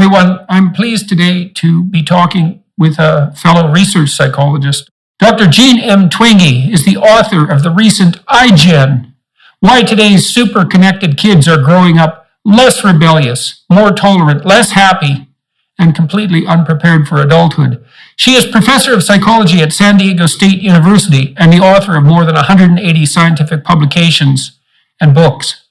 everyone. I'm pleased today to be talking with a fellow research psychologist. Dr. Jean M. Twenge is the author of the recent iGen, Why Today's Super-Connected Kids Are Growing Up Less Rebellious, More Tolerant, Less Happy, and Completely Unprepared for Adulthood. She is professor of psychology at San Diego State University and the author of more than 180 scientific publications and books.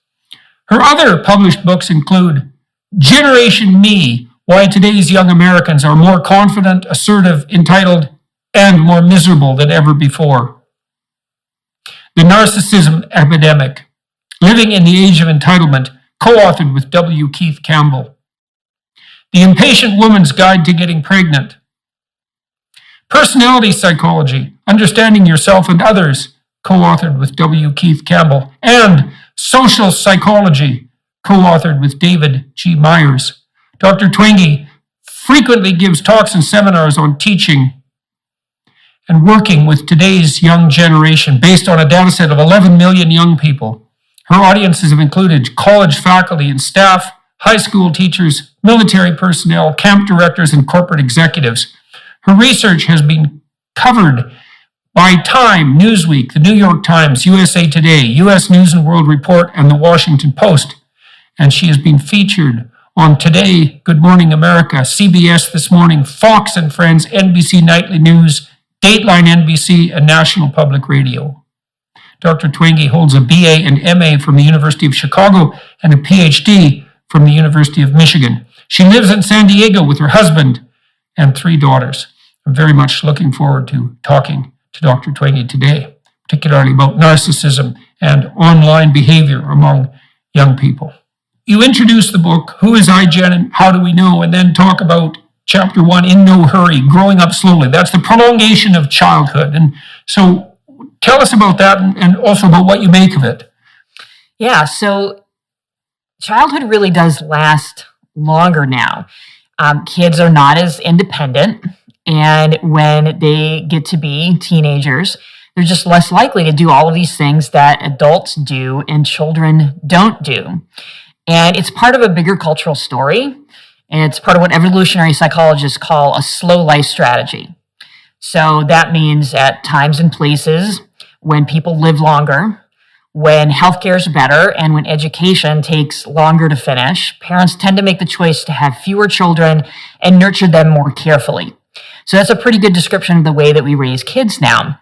Her other published books include Generation Me, Why Today's Young Americans Are More Confident, Assertive, Entitled, and More Miserable Than Ever Before. The Narcissism Epidemic, Living in the Age of Entitlement, co-authored with W. Keith Campbell. The Impatient Woman's Guide to Getting Pregnant. Personality Psychology, Understanding Yourself and Others, co-authored with W. Keith Campbell. And Social Psychology, co-authored with David G. Myers. Dr. Twenge frequently gives talks and seminars on teaching and working with today's young generation based on a data set of 11 million young people. Her audiences have included college faculty and staff, high school teachers, military personnel, camp directors, and corporate executives. Her research has been covered by Time, Newsweek, the New York Times, USA Today, U.S. News and World Report, and the Washington Post. And she has been featured on Today, Good Morning America, CBS This Morning, Fox and Friends, NBC Nightly News, Dateline NBC, and National Public Radio. Dr. Twenge holds a BA and MA from the University of Chicago and a PhD from the University of Michigan. She lives in San Diego with her husband and 3 daughters. I'm very much looking forward to talking to Dr. Twenge today, particularly about narcissism and online behavior among young people. You introduce the book, Who is iGen and How Do We Know? And then talk about Chapter 1, In No Hurry, Growing Up Slowly. That's the prolongation of childhood. And so tell us about that and also about what you make of it. Yeah, so childhood really does last longer now. Kids are not as independent, and when they get to be teenagers, they're just less likely to do all of these things that adults do and children don't do. And it's part of a bigger cultural story. And it's part of what evolutionary psychologists call a slow life strategy. So that means at times and places when people live longer, when healthcare is better, and when education takes longer to finish, parents tend to make the choice to have fewer children and nurture them more carefully. So that's a pretty good description of the way that we raise kids now.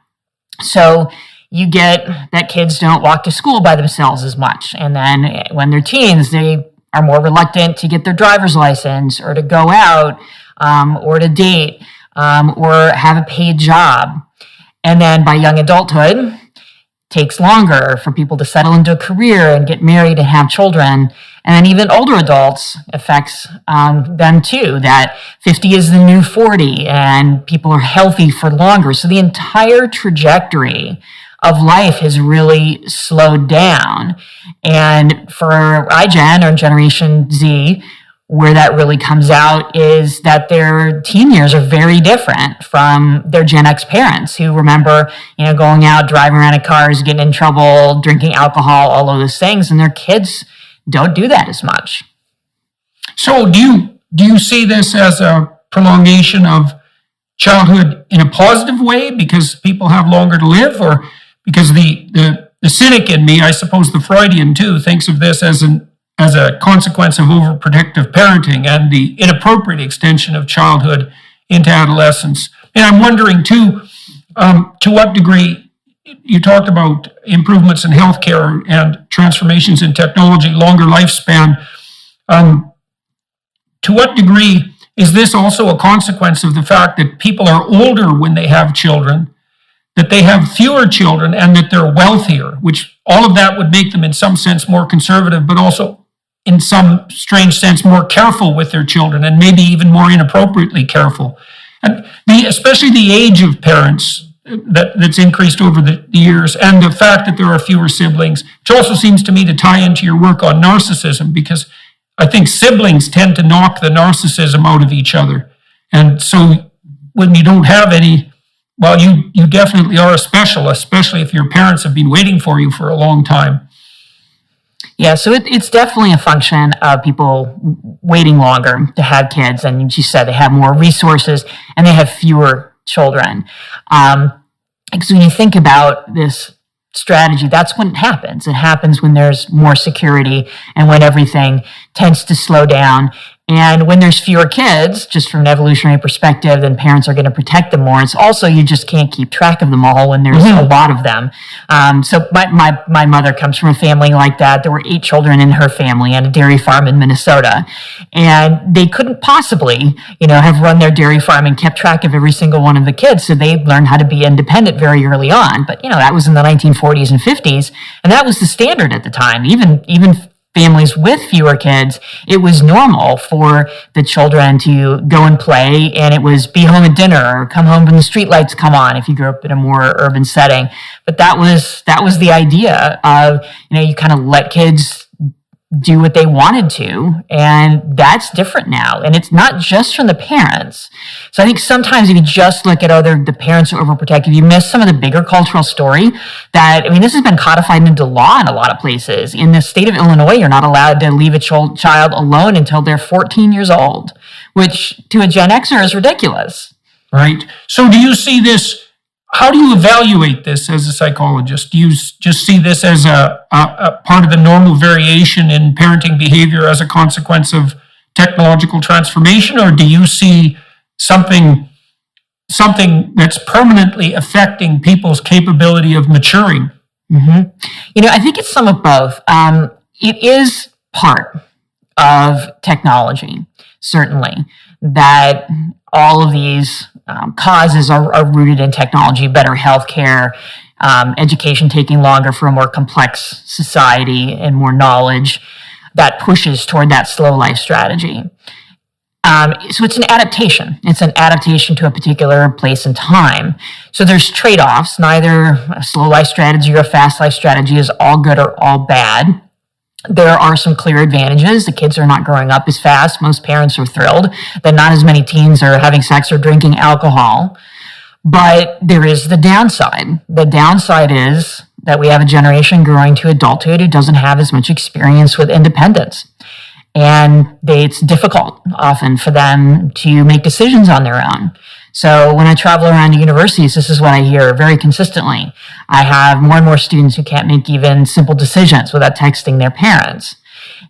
So you get that kids don't walk to school by themselves as much. And then when they're teens, they are more reluctant to get their driver's license or to go out or to date or have a paid job. And then by young adulthood, it takes longer for people to settle into a career and get married and have children. And then even older adults affects them too, that 50 is the new 40 and people are healthy for longer. So the entire trajectory of life has really slowed down. And for iGen, or Generation Z, where that really comes out is that their teen years are very different from their Gen X parents who remember, going out, driving around in cars, getting in trouble, drinking alcohol, all of those things, and their kids don't do that as much. So do you see this as a prolongation of childhood in a positive way because people have longer to live, or because the cynic in me, I suppose the Freudian too, thinks of this as a consequence of overprotective parenting and the inappropriate extension of childhood into adolescence. And I'm wondering too, to what degree you talked about improvements in healthcare and transformations in technology, longer lifespan. To what degree is this also a consequence of the fact that people are older when they have children, that they have fewer children, and that they're wealthier, which all of that would make them in some sense more conservative, but also in some strange sense more careful with their children, and maybe even more inappropriately careful. And especially the age of parents that's increased over the years, and the fact that there are fewer siblings, which also seems to me to tie into your work on narcissism, because I think siblings tend to knock the narcissism out of each other. And so when you don't have any, well, you definitely are a special, especially if your parents have been waiting for you for a long time. Yeah, so it's definitely a function of people waiting longer to have kids. And she said they have more resources and they have fewer children. Because when you think about this strategy, that's when it happens. It happens when there's more security and when everything tends to slow down. And when there's fewer kids, just from an evolutionary perspective, then parents are going to protect them more. It's also, you just can't keep track of them all when there's a lot of them. So my mother comes from a family like that. There were 8 children in her family and a dairy farm in Minnesota. And they couldn't possibly, have run their dairy farm and kept track of every single one of the kids. So they learned how to be independent very early on. But, that was in the 1940s and 50s. And that was the standard at the time. Even families with fewer kids, it was normal for the children to go and play, and it was be home at dinner or come home when the streetlights come on if you grew up in a more urban setting. But that was the idea of, you kind of let kids do what they wanted to, and that's different now. And it's not just from the parents. So I think sometimes if you just look at the parents are overprotective, you miss some of the bigger cultural story that, this has been codified into law in a lot of places. In the state of Illinois, you're not allowed to leave a child alone until they're 14 years old, which to a Gen Xer is ridiculous. Right. So do you see this? How do you evaluate this as a psychologist? Do you just see this as a part of the normal variation in parenting behavior as a consequence of technological transformation, or do you see something that's permanently affecting people's capability of maturing? I think it's some of both. It is part of technology, certainly, that all of these causes are rooted in technology, better healthcare, education taking longer for a more complex society and more knowledge that pushes toward that slow life strategy. So it's an adaptation. It's an adaptation to a particular place and time. So there's trade-offs. Neither a slow life strategy or a fast life strategy is all good or all bad. There are some clear advantages. The kids are not growing up as fast. Most parents are thrilled that not as many teens are having sex or drinking alcohol. But there is the downside. The downside is that we have a generation growing to adulthood who doesn't have as much experience with independence. And it's difficult often for them to make decisions on their own. So when I travel around to universities, this is what I hear very consistently. I have more and more students who can't make even simple decisions without texting their parents.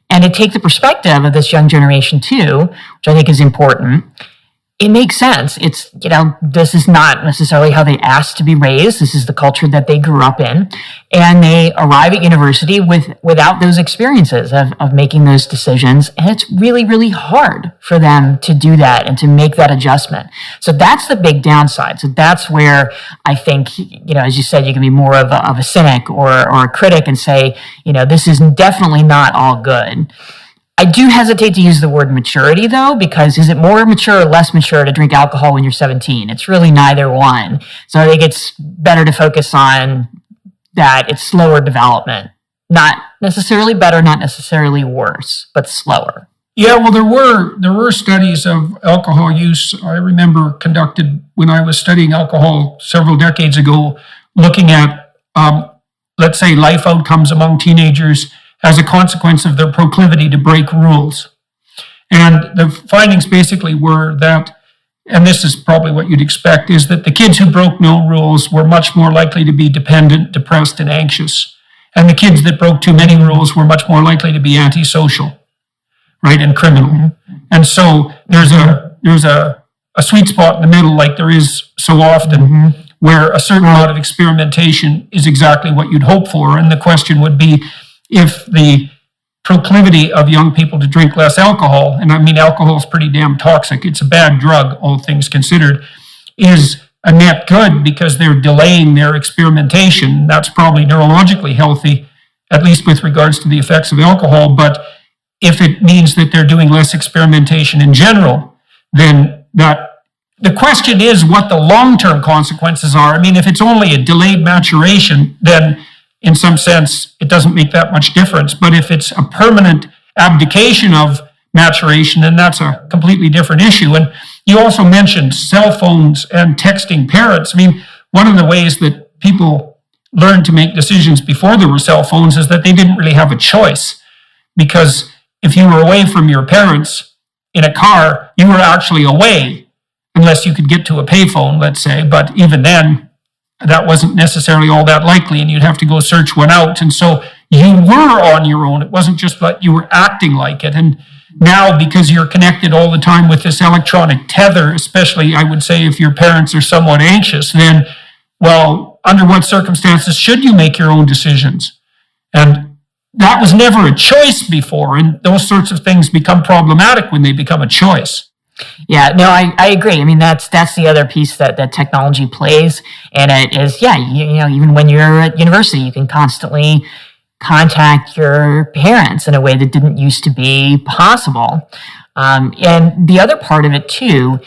And to take the perspective of this young generation too, which I think is important, it makes sense. It's, this is not necessarily how they asked to be raised. This is the culture that they grew up in. And they arrive at university without those experiences of making those decisions. And it's really, really hard for them to do that and to make that adjustment. So that's the big downside. So that's where I think, as you said, you can be more of a cynic or a critic and say, this is definitely not all good. I do hesitate to use the word maturity, though, because is it more mature or less mature to drink alcohol when you're 17? It's really neither one. So I think it's better to focus on that it's slower development. Not necessarily better, not necessarily worse, but slower. Yeah, well, there were studies of alcohol use I remember conducted when I was studying alcohol several decades ago, looking at, let's say, life outcomes among teenagers as a consequence of their proclivity to break rules. And the findings basically were that, and this is probably what you'd expect, is that the kids who broke no rules were much more likely to be dependent, depressed, and anxious. And the kids that broke too many rules were much more likely to be antisocial, right, and criminal. And so there's a sweet spot in the middle, like there is so often, where a certain amount of experimentation is exactly what you'd hope for. And the question would be, if the proclivity of young people to drink less alcohol, and alcohol is pretty damn toxic, it's a bad drug, all things considered, is a net good because they're delaying their experimentation. That's probably neurologically healthy, at least with regards to the effects of alcohol. But if it means that they're doing less experimentation in general, then the question is what the long-term consequences are. If it's only a delayed maturation, then in some sense, it doesn't make that much difference. But if it's a permanent abdication of maturation, then that's a completely different issue. And you also mentioned cell phones and texting parents. One of the ways that people learned to make decisions before there were cell phones is that they didn't really have a choice. Because if you were away from your parents in a car, you were actually away, unless you could get to a payphone, let's say. But even then, that wasn't necessarily all that likely, and you'd have to go search one out. And so you were on your own. It wasn't just that you were acting like it. And now, because you're connected all the time with this electronic tether, especially, I would say, if your parents are somewhat anxious, then, well, under what circumstances should you make your own decisions? And that was never a choice before, and those sorts of things become problematic when they become a choice. Yeah, no, I agree. I mean, that's the other piece that technology plays, and it is, even when you're at university, you can constantly contact your parents in a way that didn't used to be possible. And the other part of it too,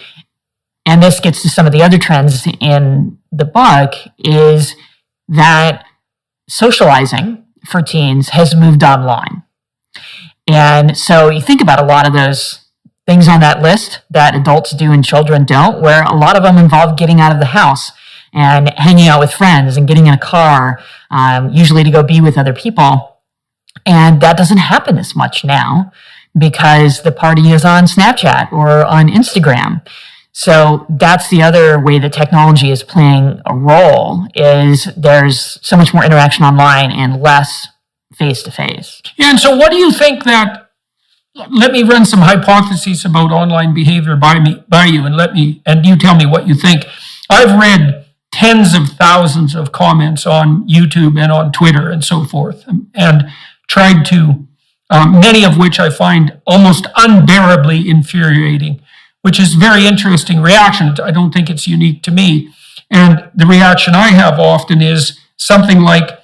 and this gets to some of the other trends in the book, is that socializing for teens has moved online. And so you think about a lot of those things on that list that adults do and children don't, where a lot of them involve getting out of the house and hanging out with friends and getting in a car, usually to go be with other people. And that doesn't happen as much now because the party is on Snapchat or on Instagram. So that's the other way that technology is playing a role, is there's so much more interaction online and less face-to-face. Yeah, and so what do you think that, let me run some hypotheses about online behavior by you, and you tell me what you think. I've read tens of thousands of comments on YouTube and on Twitter and so forth, and tried to, many of which I find almost unbearably infuriating, which is a very interesting reaction. I don't think it's unique to me. And the reaction I have often is something like,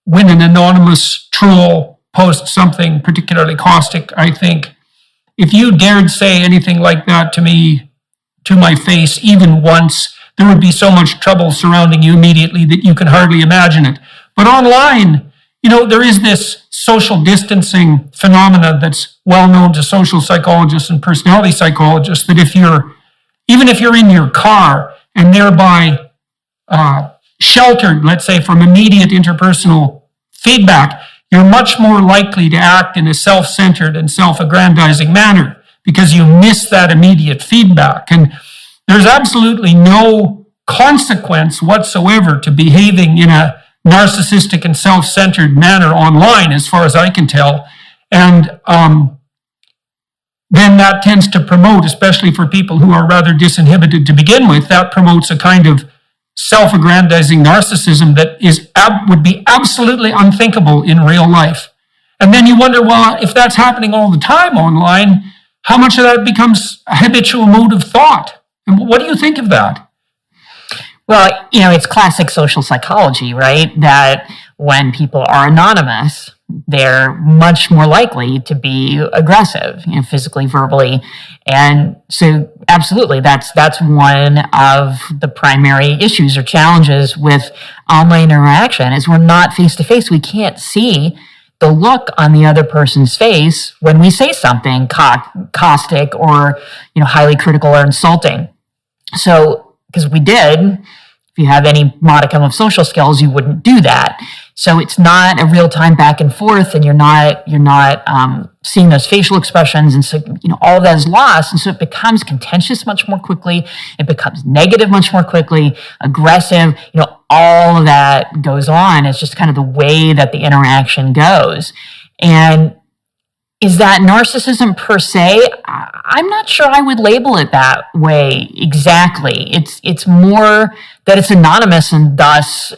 when an anonymous troll posts something particularly caustic, I think, if you dared say anything like that to me, to my face, even once, there would be so much trouble surrounding you immediately that you can hardly imagine it. But online, there is this social distancing phenomenon that's well known to social psychologists and personality psychologists, that even if you're in your car and thereby sheltered, let's say, from immediate interpersonal feedback, you're much more likely to act in a self-centered and self-aggrandizing manner because you miss that immediate feedback. And there's absolutely no consequence whatsoever to behaving in a narcissistic and self-centered manner online, as far as I can tell. And then that tends to promote, especially for people who are rather disinhibited to begin with, that promotes a kind of self-aggrandizing narcissism that would be absolutely unthinkable in real life. And then you wonder, well, if that's happening all the time online, how much of that becomes a habitual mode of thought? And what do you think of that? Well, it's classic social psychology, right? That when people are anonymous, they're much more likely to be aggressive, physically, verbally. And so absolutely, that's one of the primary issues or challenges with online interaction, is we're not face-to-face. We can't see the look on the other person's face when we say something caustic or, highly critical or insulting. So, because we did, if you have any modicum of social skills, you wouldn't do that. So it's not a real time back and forth, and you're not seeing those facial expressions, and so all of that is lost, and so it becomes contentious much more quickly. It becomes negative much more quickly, aggressive. All of that goes on. It's just kind of the way that the interaction goes. And is that narcissism per se? I'm not sure I would label it that way exactly. It's more that it's anonymous, and thus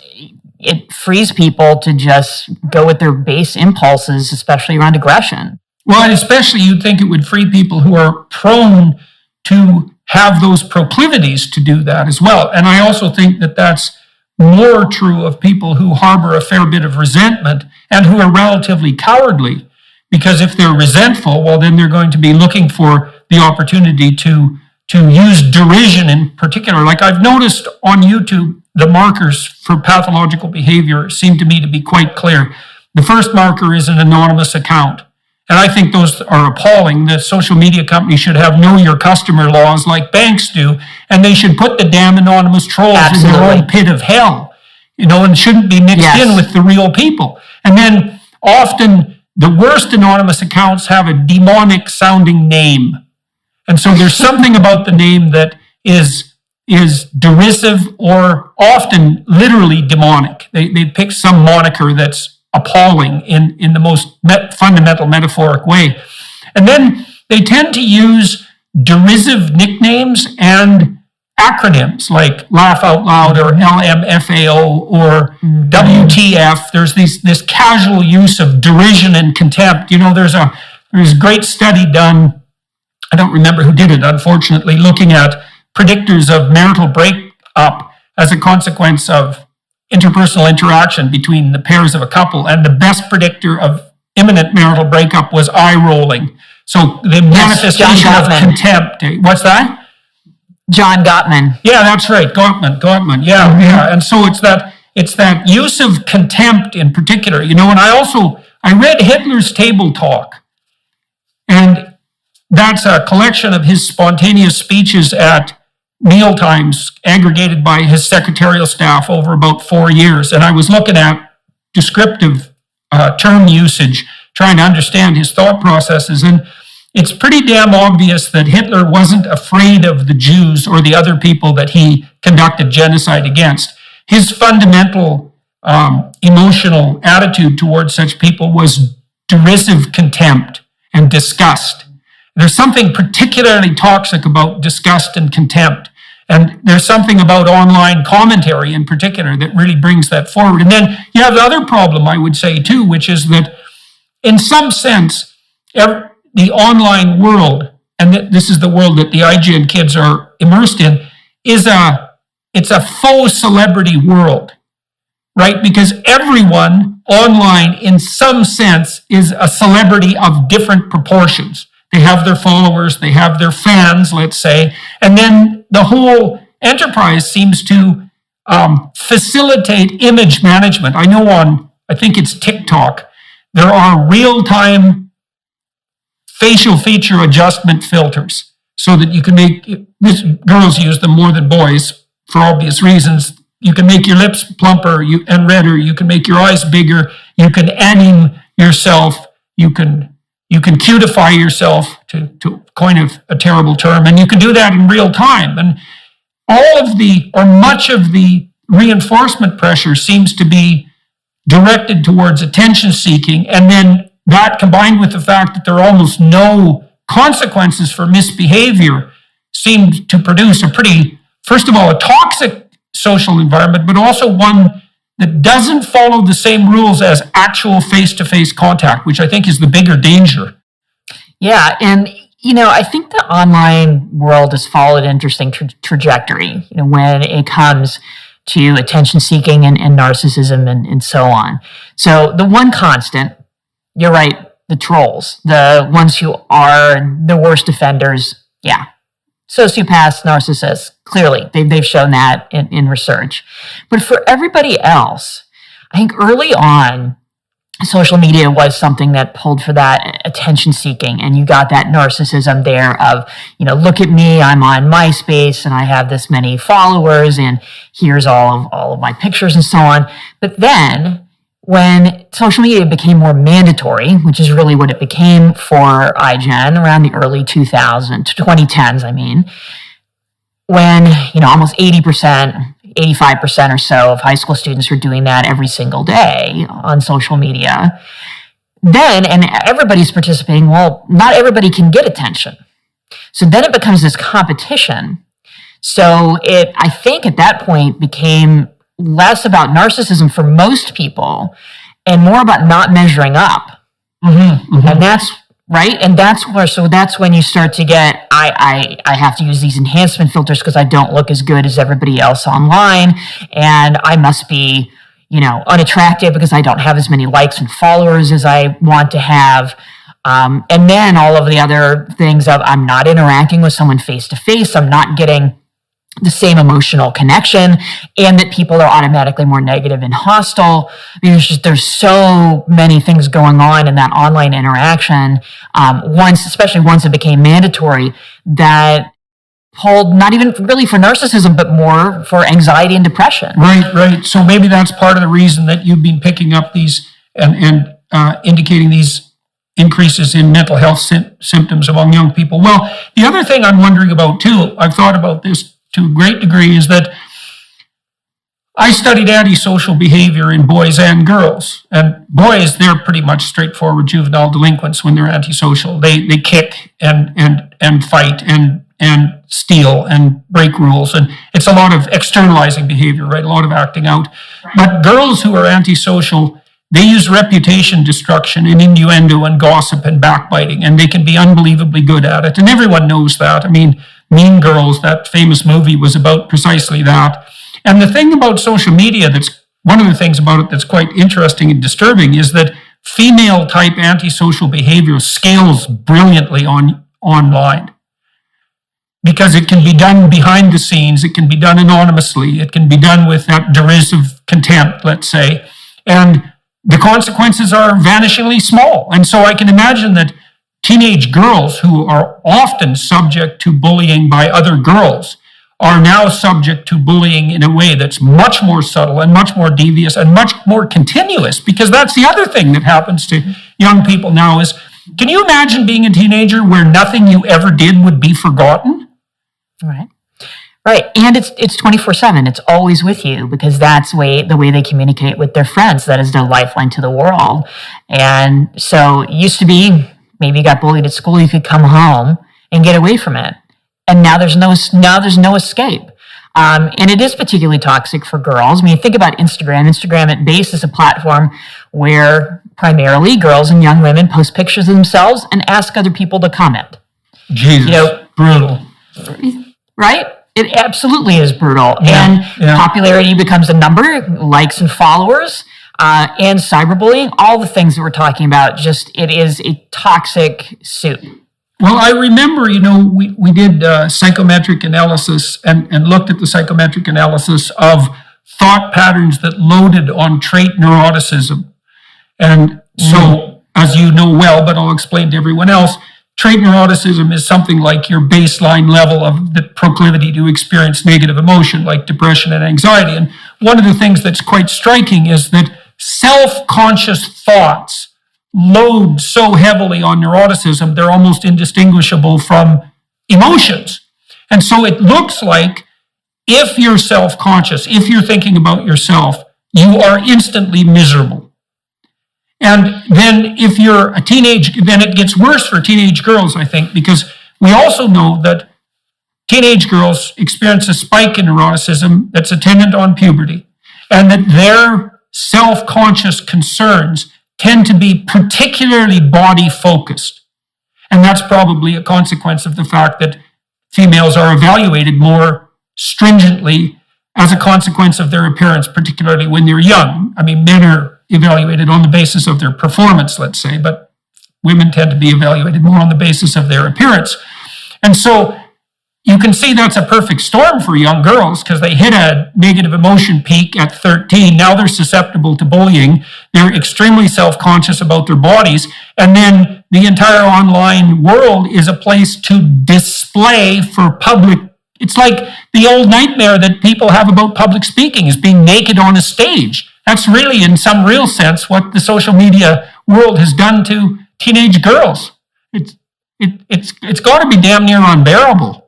it frees people to just go with their base impulses, especially around aggression. Well, and especially you'd think it would free people who are prone to have those proclivities to do that as well. And I also think that that's more true of people who harbor a fair bit of resentment and who are relatively cowardly. Because if they're resentful, well, then they're going to be looking for the opportunity to use derision in particular. Like I've noticed on YouTube, the markers for pathological behavior seem to me to be quite clear. The first marker is an anonymous account. And I think those are appalling. The social media companies should have know your customer laws like banks do, and they should put the damn anonymous trolls in their own pit of hell. and shouldn't be mixed Yes. in with the real people. And then often the worst anonymous accounts have a demonic sounding name. And so there's something about the name that is derisive or often literally demonic. They pick some moniker that's appalling in the most fundamental metaphoric way. And then they tend to use derisive nicknames and acronyms like Laugh Out Loud or LMFAO or WTF. There's this casual use of derision and contempt. There's a great study done, I don't remember who did it, unfortunately, looking at predictors of marital breakup as a consequence of interpersonal interaction between the pairs of a couple. And the best predictor of imminent marital breakup was eye rolling. So the manifestation of contempt. What's that? John Gottman. Yeah, that's right. Gottman. Yeah. And so it's that use of contempt in particular, and I read Hitler's Table Talk, and that's a collection of his spontaneous speeches at mealtimes aggregated by his secretarial staff over about 4 years. And I was looking at descriptive term usage, trying to understand his thought processes. And it's pretty damn obvious that Hitler wasn't afraid of the Jews or the other people that he conducted genocide against. His fundamental emotional attitude towards such people was derisive contempt and disgust. There's something particularly toxic about disgust and contempt. And there's something about online commentary in particular that really brings that forward. And then you have the other problem, I would say, too, which is that in some sense, the online world, and this is the world that the iGen kids are immersed in, it's a faux celebrity world, right? Because everyone online, in some sense, is a celebrity of different proportions. They have their followers, they have their fans, let's say, and then the whole enterprise seems to facilitate image management. I know I think it's TikTok, there are real-time facial feature adjustment filters so that you can girls use them more than boys for obvious reasons. You can make your lips plumper and redder, you can make your eyes bigger, you can anim yourself, you can cutify yourself, to coin a terrible term, and you can do that in real time. And much of the reinforcement pressure seems to be directed towards attention seeking, and then that combined with the fact that there are almost no consequences for misbehavior seemed to produce first of all, a toxic social environment, but also one that doesn't follow the same rules as actual face-to-face contact, which I think is the bigger danger. Yeah, and I think the online world has followed an interesting trajectory, when it comes to attention seeking and narcissism and so on. So the one constant, you're right, the trolls, the ones who are the worst offenders, yeah. Sociopaths, narcissists, clearly, they've shown that in research. But for everybody else, I think early on, social media was something that pulled for that attention seeking, and you got that narcissism there of, look at me, I'm on MySpace, and I have this many followers, and here's all of my pictures and so on. But then, when social media became more mandatory, which is really what it became for iGen around the early 2010s, I mean, when, almost 80%, 85% or so of high school students are doing that every single day on social media, then, and everybody's participating, well, not everybody can get attention. So then it becomes this competition. So I think at that point became less about narcissism for most people and more about not measuring up. And that's right. And that's when you start to get, I have to use these enhancement filters because I don't look as good as everybody else online. And I must be, unattractive because I don't have as many likes and followers as I want to have. And then all of the other things of I'm not interacting with someone face to face. I'm not getting the same emotional connection, and that people are automatically more negative and hostile. There's so many things going on in that online interaction. Especially once it became mandatory, that pulled not even really for narcissism, but more for anxiety and depression. Right. So maybe that's part of the reason that you've been picking up these and indicating these increases in mental health symptoms among young people. Well, the other thing I'm wondering about too, I've thought about this to a great degree, is that I studied antisocial behavior in boys and girls. And boys, they're pretty much straightforward juvenile delinquents when they're antisocial. They kick and fight and steal and break rules. And it's a lot of externalizing behavior, right? A lot of acting out. Right. But girls who are antisocial, they use reputation destruction and innuendo and gossip and backbiting, and they can be unbelievably good at it. And everyone knows that. I mean, Mean Girls, that famous movie, was about precisely that. And the thing about social media, one of the things about it that's quite interesting and disturbing, is that female-type antisocial behavior scales brilliantly online. Because it can be done behind the scenes, it can be done anonymously, it can be done with that derisive contempt, let's say, and the consequences are vanishingly small. And so I can imagine that teenage girls who are often subject to bullying by other girls are now subject to bullying in a way that's much more subtle and much more devious and much more continuous, because that's the other thing that happens to young people now is, can you imagine being a teenager where nothing you ever did would be forgotten? Right. And it's 24/7. It's always with you, because that's the way they communicate with their friends. That is their lifeline to the world. And so it used to be, maybe you got bullied at school, you could come home and get away from it. And now there's no escape. And it is particularly toxic for girls. I mean, think about Instagram. Instagram at base is a platform where primarily girls and young women post pictures of themselves and ask other people to comment. Jesus, brutal. Right? It absolutely is brutal. Yeah, and popularity becomes a number, likes and followers, and cyberbullying, all the things that we're talking about, it is a toxic soup. Well, I remember, we did psychometric analysis and looked at the psychometric analysis of thought patterns that loaded on trait neuroticism. And so, as you know well, but I'll explain to everyone else, trait neuroticism is something like your baseline level of the proclivity to experience negative emotion, like depression and anxiety. And one of the things that's quite striking is that self-conscious thoughts load so heavily on neuroticism, they're almost indistinguishable from emotions. And so it looks like if you're self-conscious, if you're thinking about yourself, you are instantly miserable. And then if you're a then it gets worse for teenage girls, I think, because we also know that teenage girls experience a spike in neuroticism that's attendant on puberty, and that their self-conscious concerns tend to be particularly body-focused. And that's probably a consequence of the fact that females are evaluated more stringently as a consequence of their appearance, particularly when they're young. I mean, men are evaluated on the basis of their performance, let's say, but women tend to be evaluated more on the basis of their appearance. And so you can see that's a perfect storm for young girls, because they hit a negative emotion peak at 13. Now they're susceptible to bullying. They're extremely self-conscious about their bodies. And then the entire online world is a place to display for public. It's like the old nightmare that people have about public speaking, is being naked on a stage. That's really, in some real sense, what the social media world has done to teenage girls. It's got to be damn near unbearable.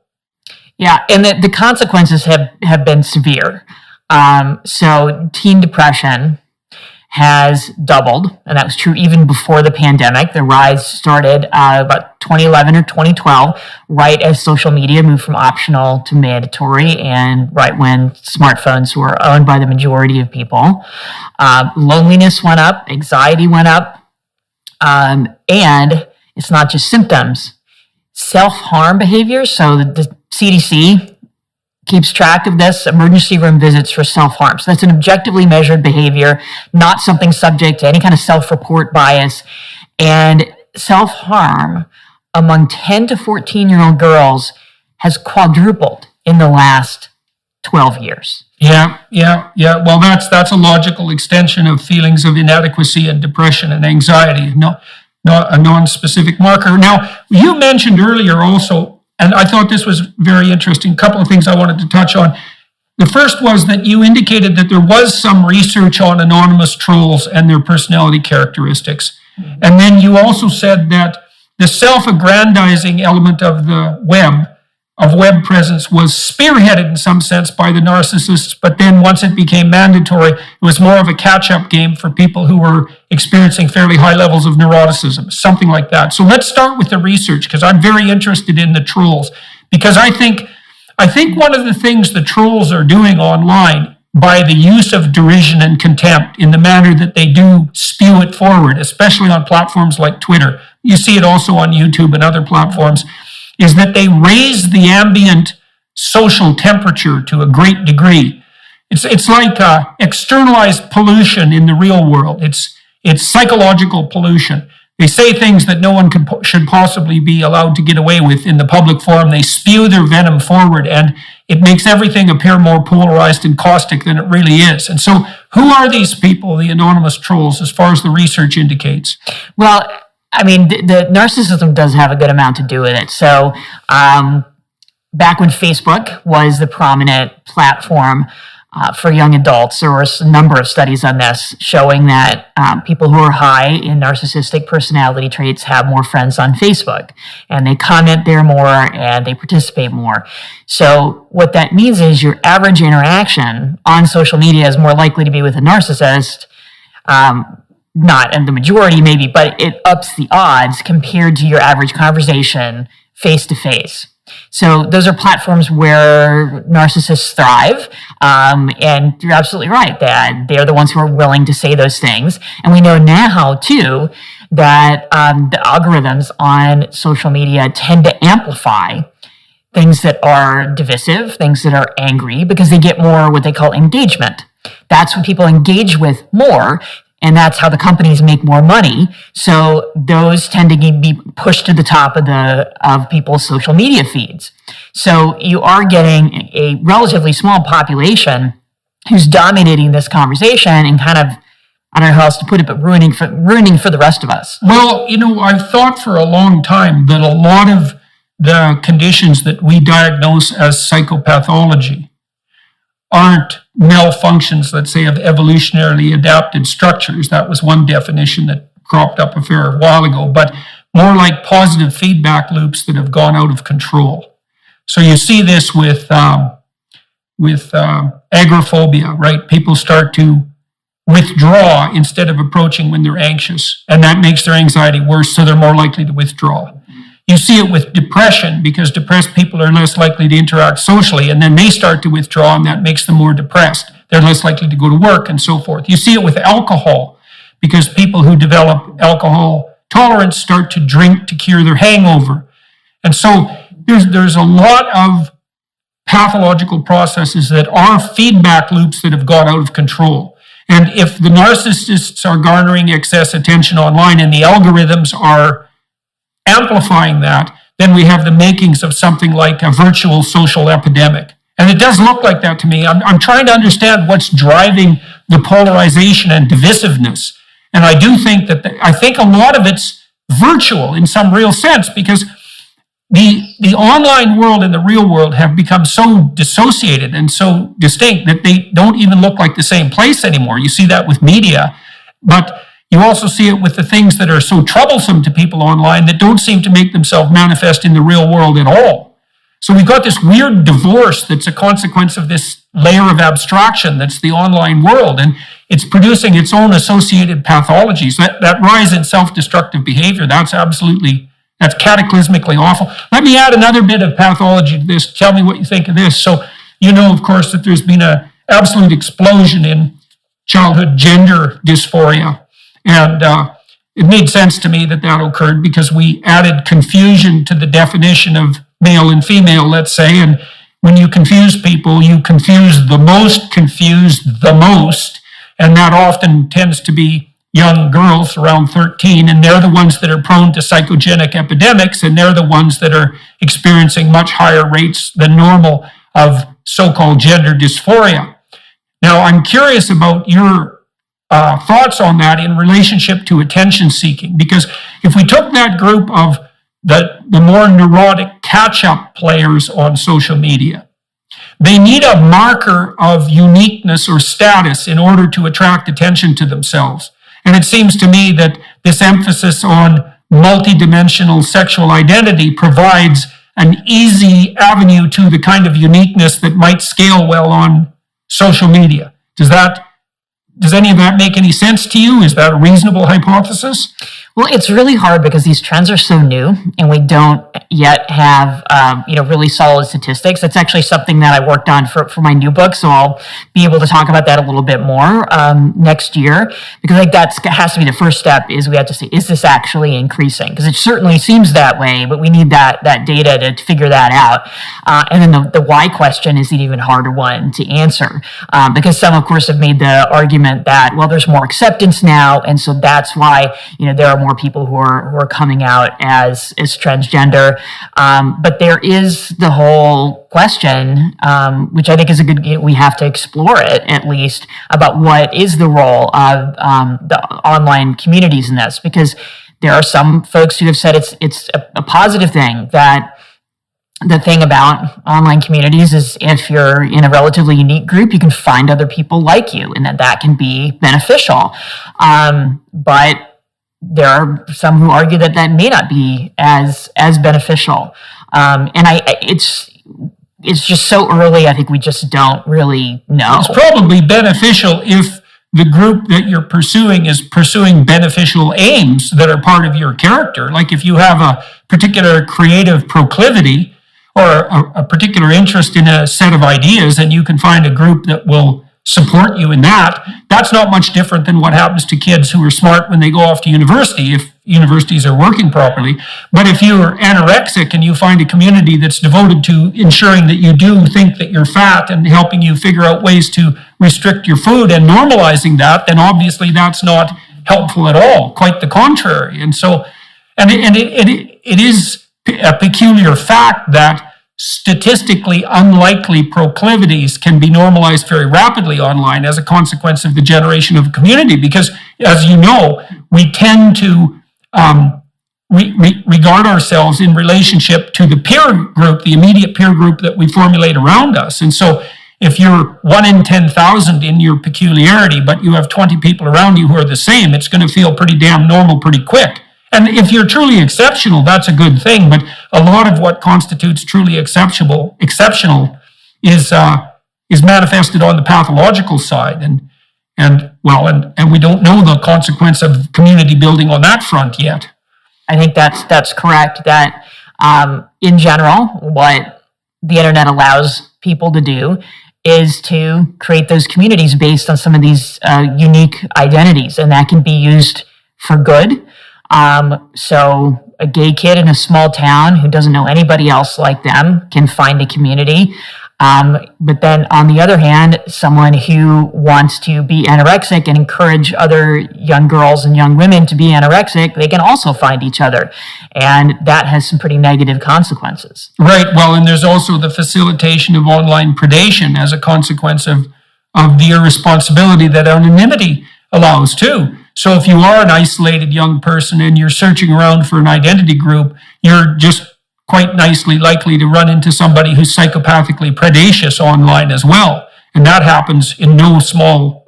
Yeah, and the consequences have been severe. So teen depression has doubled, and that was true even before the pandemic. The rise started about 2011 or 2012, right as social media moved from optional to mandatory, and right when smartphones were owned by the majority of people. Loneliness went up, anxiety went up, and it's not just symptoms. Self-harm behavior, so the CDC keeps track of this, emergency room visits for self-harm. So that's an objectively measured behavior, not something subject to any kind of self-report bias. And self-harm among 10 to 14-year-old girls has quadrupled in the last 12 years. Yeah. Well, that's a logical extension of feelings of inadequacy and depression and anxiety, not a non-specific marker. Now, you mentioned earlier also and I thought this was very interesting. A couple of things I wanted to touch on. The first was that you indicated that there was some research on anonymous trolls and their personality characteristics. And then you also said that the self-aggrandizing element of the web presence was spearheaded in some sense by the narcissists, but then once it became mandatory, it was more of a catch-up game for people who were experiencing fairly high levels of neuroticism, something like that. So let's start with the research, because I'm very interested in the trolls, because I think one of the things the trolls are doing online by the use of derision and contempt in the manner that they do spew it forward, especially on platforms like Twitter, you see it also on YouTube and other platforms, is that they raise the ambient social temperature to a great degree. It's like externalized pollution in the real world. It's psychological pollution. They say things that no one should possibly be allowed to get away with in the public forum. They spew their venom forward, and it makes everything appear more polarized and caustic than it really is. And so who are these people, the anonymous trolls, as far as the research indicates? Well, I mean, the narcissism does have a good amount to do with it. So back when Facebook was the prominent platform for young adults, there were a number of studies on this showing that people who are high in narcissistic personality traits have more friends on Facebook, and they comment there more and they participate more. So what that means is your average interaction on social media is more likely to be with a narcissist, not in the majority maybe, but it ups the odds compared to your average conversation face to face. So those are platforms where narcissists thrive, and you're absolutely right that they're the ones who are willing to say those things. And we know now, too, that the algorithms on social media tend to amplify things that are divisive, things that are angry, because they get more what they call engagement. That's what people engage with more, and that's how the companies make more money. So those tend to be pushed to the top of people's social media feeds. So you are getting a relatively small population who's dominating this conversation and kind of, I don't know how else to put it, but ruining for the rest of us. Well, I've thought for a long time that a lot of the conditions that we diagnose as psychopathology aren't malfunctions, let's say, of evolutionarily adapted structures. That was one definition that cropped up a fair while ago, but more like positive feedback loops that have gone out of control. So you see this with agoraphobia, right? People start to withdraw instead of approaching when they're anxious, and that makes their anxiety worse, so they're more likely to withdraw. You see it with depression, because depressed people are less likely to interact socially, and then they start to withdraw, and that makes them more depressed. They're less likely to go to work and so forth. You see it with alcohol, because people who develop alcohol tolerance start to drink to cure their hangover. And so there's a lot of pathological processes that are feedback loops that have got out of control. And if the narcissists are garnering excess attention online and the algorithms are amplifying that, then we have the makings of something like a virtual social epidemic. And it does look like that to me. I'm trying to understand what's driving the polarization and divisiveness. And I do think I think a lot of it's virtual in some real sense, because the online world and the real world have become so dissociated and so distinct that they don't even look like the same place anymore. You see that with media, but you also see it with the things that are so troublesome to people online that don't seem to make themselves manifest in the real world at all. So we've got this weird divorce that's a consequence of this layer of abstraction that's the online world, and it's producing its own associated pathologies. That rise in self-destructive behavior, that's cataclysmically awful. Let me add another bit of pathology to this. Tell me what you think of this. So you know, of course, that there's been an absolute explosion in childhood gender dysphoria. And it made sense to me that occurred because we added confusion to the definition of male and female, let's say. And when you confuse people, you confuse the most confused the most. And that often tends to be young girls around 13. And they're the ones that are prone to psychogenic epidemics. And they're the ones that are experiencing much higher rates than normal of so-called gender dysphoria. Now, I'm curious about your thoughts on that in relationship to attention seeking, because if we took that group of the more neurotic catch-up players on social media. They need a marker of uniqueness or status in order to attract attention to themselves. And it seems to me that this emphasis on multidimensional sexual identity provides an easy avenue to the kind of uniqueness that might scale well on social media. Does any of that make any sense to you? Is that a reasonable hypothesis? Well, it's really hard because these trends are so new and we don't yet have, really solid statistics. It's actually something that I worked on for my new book, so I'll be able to talk about that a little bit more next year, because I think that has to be the first step, is we have to say, is this actually increasing? Because it certainly seems that way, but we need that data to figure that out. And then the why question is an even harder one to answer, because some, of course, have made the argument that, well, there's more acceptance now, and so that's why, there are more people who are coming out as transgender. But there is the whole question, which I think is we have to explore it at least, about what is the role of the online communities in this, because there are some folks who have said it's a positive thing. That the thing about online communities is, if you're in a relatively unique group, you can find other people like you, and that can be beneficial. But there are some who argue that may not be as beneficial. And it's just so early, I think we just don't really know. It's probably beneficial if the group that you're pursuing is pursuing beneficial aims that are part of your character. Like if you have a particular creative proclivity or a particular interest in a set of ideas, and you can find a group that will support you in that, that's not much different than what happens to kids who are smart when they go off to university, if universities are working properly. But if you're anorexic and you find a community that's devoted to ensuring that you do think that you're fat and helping you figure out ways to restrict your food and normalizing that, then obviously that's not helpful at all, quite the contrary. And so, it is a peculiar fact that statistically unlikely proclivities can be normalized very rapidly online as a consequence of the generation of a community, because, as you know, we tend to regard ourselves in relationship to the peer group, the immediate peer group that we formulate around us. And so if you're 1 in 10,000 in your peculiarity, but you have 20 people around you who are the same, it's going to feel pretty damn normal pretty quick. And if you're truly exceptional, that's a good thing. But a lot of what constitutes truly exceptional is manifested on the pathological side, and we don't know the consequence of community building on that front yet. I think that's correct. That in general, what the internet allows people to do is to create those communities based on some of these unique identities, and that can be used for good. So a gay kid in a small town who doesn't know anybody else like them can find a community. But then on the other hand, someone who wants to be anorexic and encourage other young girls and young women to be anorexic, they can also find each other. And that has some pretty negative consequences. Right. Well, and there's also the facilitation of online predation as a consequence of the irresponsibility that anonymity allows too. So if you are an isolated young person and you're searching around for an identity group, you're just quite nicely likely to run into somebody who's psychopathically predacious online as well. And that happens in no small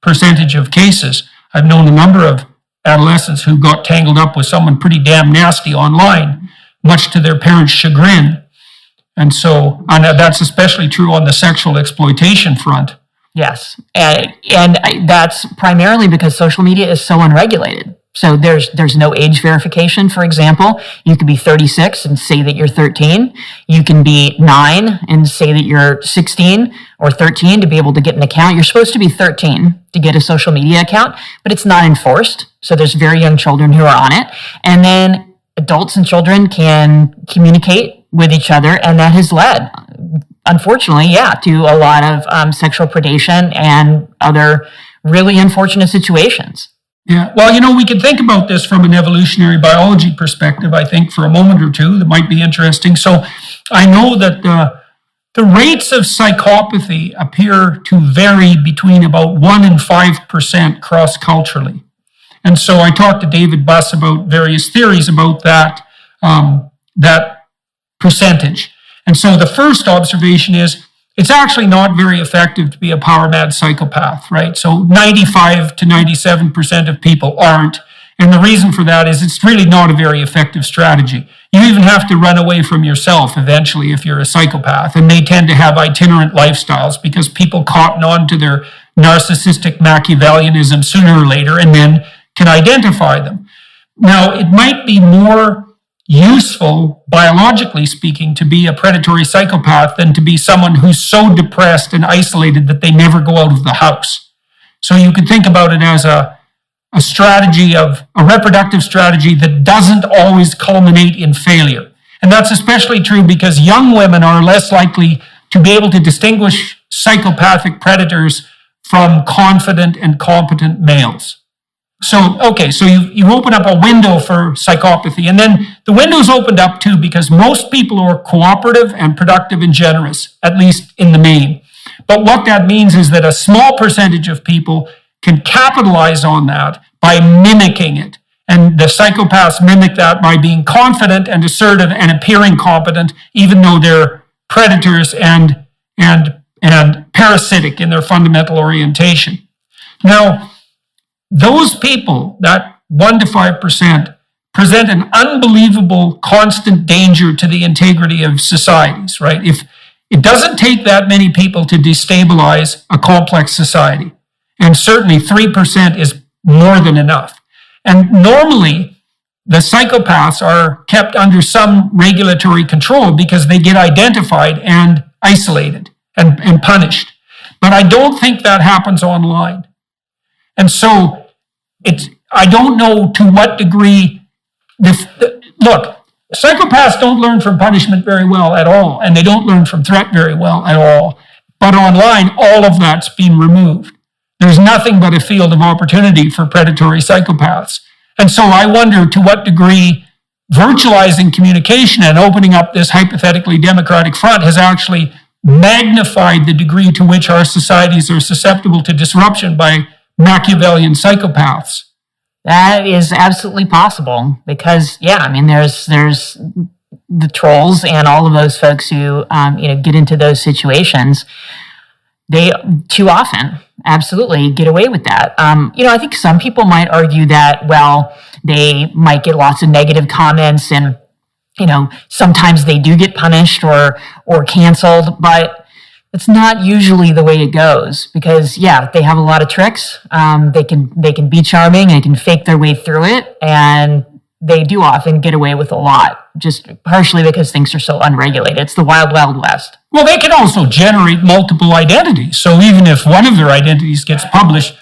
percentage of cases. I've known a number of adolescents who got tangled up with someone pretty damn nasty online, much to their parents' chagrin. And that's especially true on the sexual exploitation front. Yes, and that's primarily because social media is so unregulated. So there's no age verification, for example. You could be 36 and say that you're 13. You can be 9 and say that you're 16 or 13 to be able to get an account. You're supposed to be 13 to get a social media account, but it's not enforced. So there's very young children who are on it. And then adults and children can communicate with each other, and that has led, unfortunately, to a lot of sexual predation and other really unfortunate situations. Yeah, well, we could think about this from an evolutionary biology perspective, I think, for a moment or two. That might be interesting. So I know that the rates of psychopathy appear to vary between about 1 and 5% cross-culturally. And so I talked to David Buss about various theories about that. that percentage. And so the first observation is it's actually not very effective to be a power mad psychopath, right? So 95 to 97% of people aren't. And the reason for that is it's really not a very effective strategy. You even have to run away from yourself eventually if you're a psychopath. And they tend to have itinerant lifestyles because people cotton on to their narcissistic Machiavellianism sooner or later and then can identify them. Now, it might be more useful, biologically speaking, to be a predatory psychopath than to be someone who's so depressed and isolated that they never go out of the house. So you could think about it as a strategy of a reproductive strategy that doesn't always culminate in failure. And that's especially true because young women are less likely to be able to distinguish psychopathic predators from confident and competent males. So you open up a window for psychopathy, and then the window's opened up too because most people are cooperative and productive and generous, at least in the main. But what that means is that a small percentage of people can capitalize on that by mimicking it. And the psychopaths mimic that by being confident and assertive and appearing competent, even though they're predators and parasitic in their fundamental orientation. Now, those people, that 1 to 5%, present an unbelievable constant danger to the integrity of societies, right? If it doesn't take that many people to destabilize a complex society, and certainly 3% is more than enough. And normally, the psychopaths are kept under some regulatory control because they get identified and isolated and punished. But I don't think that happens online. And so I don't know to what degree look, psychopaths don't learn from punishment very well at all, and they don't learn from threat very well at all. But online, all of that's been removed. There's nothing but a field of opportunity for predatory psychopaths. And so I wonder to what degree virtualizing communication and opening up this hypothetically democratic front has actually magnified the degree to which our societies are susceptible to disruption by Machiavellian psychopaths. That is absolutely possible because, there's the trolls and all of those folks who, get into those situations. They too often absolutely get away with that. I think some people might argue that, they might get lots of negative comments and, sometimes they do get punished or canceled, but it's not usually the way it goes because, they have a lot of tricks. They can be charming, they can fake their way through it, and they do often get away with a lot, just partially because things are so unregulated. It's the wild, wild west. Well, they can also generate multiple identities. So even if one of their identities gets punished,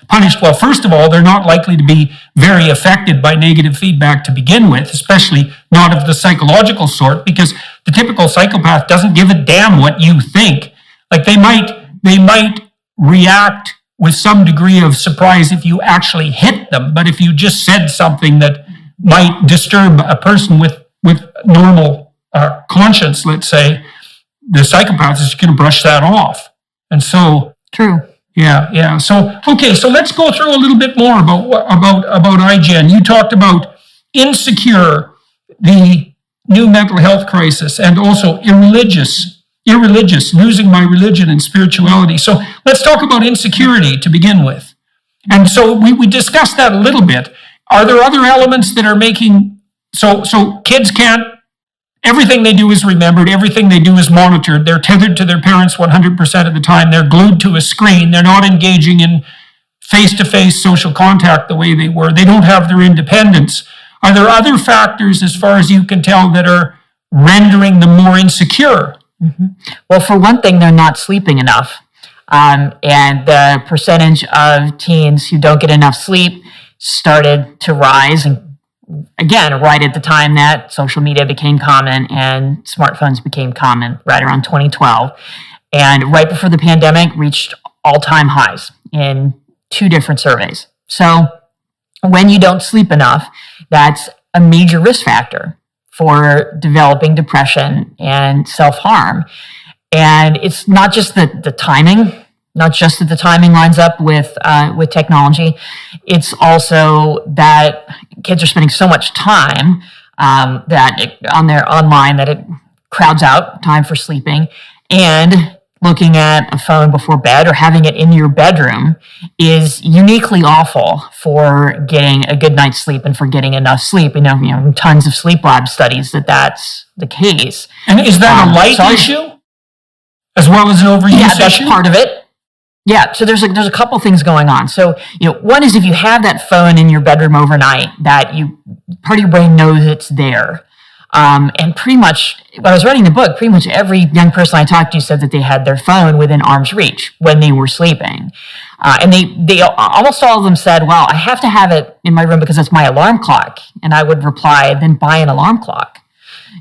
well, first of all, they're not likely to be very affected by negative feedback to begin with, especially not of the psychological sort, because the typical psychopath doesn't give a damn what you think. Like they might react with some degree of surprise if you actually hit them, but if you just said something that might disturb a person with normal conscience, let's say, the psychopath is going to brush that off. And so, true. Yeah. So, okay, so let's go through a little bit more about iGen. You talked about insecure, the new mental health crisis, and also irreligious, losing my religion and spirituality. So let's talk about insecurity to begin with. And so we discussed that a little bit. Are there other elements that are making, so kids can't, everything they do is remembered, everything they do is monitored, they're tethered to their parents 100% of the time, they're glued to a screen, they're not engaging in face-to-face social contact the way they were, they don't have their independence. Are there other factors, as far as you can tell, that are rendering them more insecure? Mm-hmm. Well, for one thing, they're not sleeping enough. And the percentage of teens who don't get enough sleep started to rise, and again, right at the time that social media became common and smartphones became common, right around 2012. And right before the pandemic, reached all-time highs in 2 different surveys. So when you don't sleep enough, that's a major risk factor for developing depression and self-harm. And it's not just the timing, not just that the timing lines up with technology. It's also that kids are spending so much time online that it crowds out time for sleeping, and looking at a phone before bed or having it in your bedroom is uniquely awful for getting a good night's sleep and for getting enough sleep. Tons of sleep lab studies that's the case. And is that a light issue as well as an overuse issue? That's part of it. Yeah, so there's a couple things going on. So, one is if you have that phone in your bedroom overnight, that part of your brain knows it's there. And pretty much, when I was writing the book, pretty much every young person I talked to said that they had their phone within arm's reach when they were sleeping. And they almost all of them said, well, I have to have it in my room because it's my alarm clock. And I would reply, then buy an alarm clock.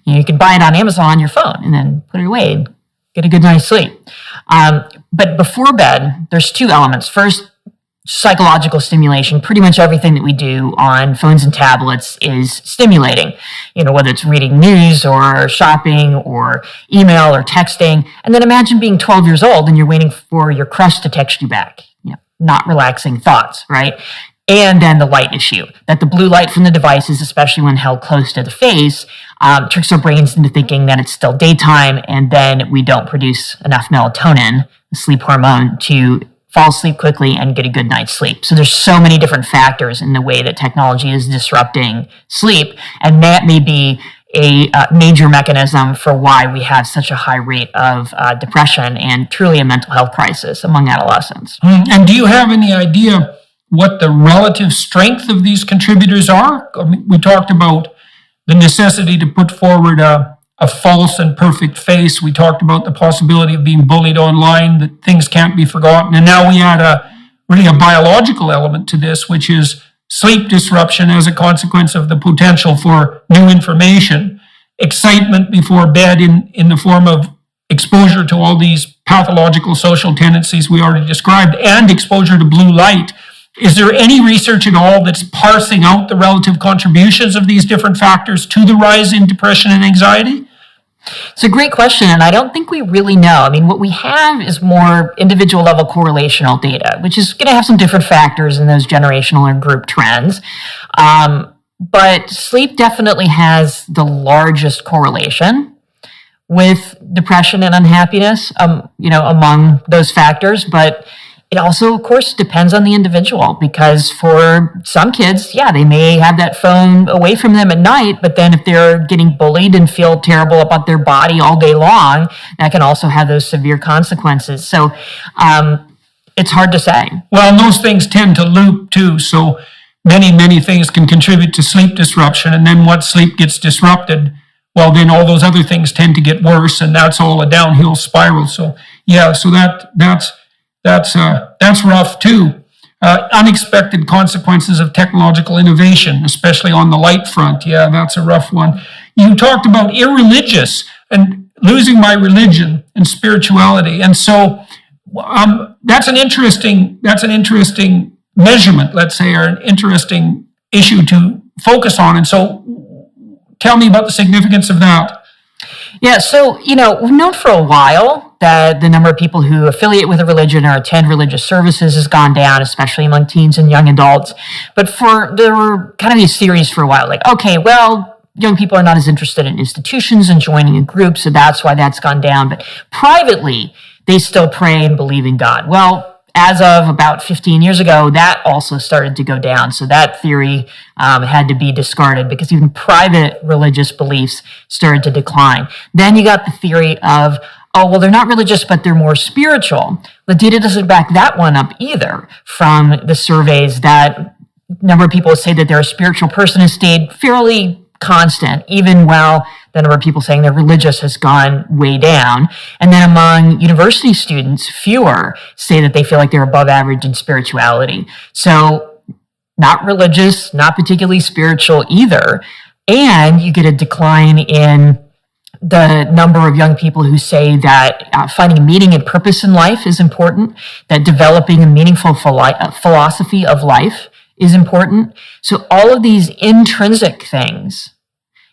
You can buy it on Amazon on your phone and then put it away and get a good night's sleep. But before bed, there's two elements. First, psychological stimulation. Pretty much everything that we do on phones and tablets is stimulating, whether it's reading news or shopping or email or texting. And then imagine being 12 years old and you're waiting for your crush to text you back. Not relaxing thoughts, right? And then the light issue, that the blue light from the devices, especially when held close to the face, tricks our brains into thinking that it's still daytime, and then we don't produce enough melatonin, the sleep hormone, to fall asleep quickly and get a good night's sleep. So there's so many different factors in the way that technology is disrupting sleep, and that may be a major mechanism for why we have such a high rate of depression and truly a mental health crisis among adolescents. And do you have any idea what the relative strength of these contributors are? I mean, we talked about the necessity to put forward a false and perfect face. We talked about the possibility of being bullied online, that things can't be forgotten. And now we add really a biological element to this, which is sleep disruption as a consequence of the potential for new information, excitement before bed in the form of exposure to all these pathological social tendencies we already described, and exposure to blue light. Is there any research at all that's parsing out the relative contributions of these different factors to the rise in depression and anxiety? It's a great question, and I don't think we really know. I mean, what we have is more individual level correlational data, which is going to have some different factors in those generational or group trends. But sleep definitely has the largest correlation with depression and unhappiness, among those factors. But it also, of course, depends on the individual, because for some kids, they may have that phone away from them at night, but then if they're getting bullied and feel terrible about their body all day long, that can also have those severe consequences. So it's hard to say. Well, and those things tend to loop too. So many things can contribute to sleep disruption. And then once sleep gets disrupted, well, then all those other things tend to get worse, and that's all a downhill spiral. So that's rough too. Unexpected consequences of technological innovation, especially on the light front. Yeah, that's a rough one. You talked about irreligious and losing my religion and spirituality. And so that's an interesting measurement, let's say, or an interesting issue to focus on. And so tell me about the significance of that. Yeah, so, we've known for a while that the number of people who affiliate with a religion or attend religious services has gone down, especially among teens and young adults. But there were kind of these theories for a while, like, okay, well, young people are not as interested in institutions and joining a group, so that's why that's gone down. But privately, they still pray and believe in God. Well, as of about 15 years ago, that also started to go down. So that theory had to be discarded because even private religious beliefs started to decline. Then you got the theory of, oh, well, they're not religious, but they're more spiritual. The data doesn't back that one up either from the surveys. That number of people say that they're a spiritual person has stayed fairly constant, even while the number of people saying they're religious has gone way down. And then among university students, fewer say that they feel like they're above average in spirituality. So not religious, not particularly spiritual either. And you get a decline in the number of young people who say that finding meaning and purpose in life is important, that developing a meaningful philosophy of life is important. So all of these intrinsic things,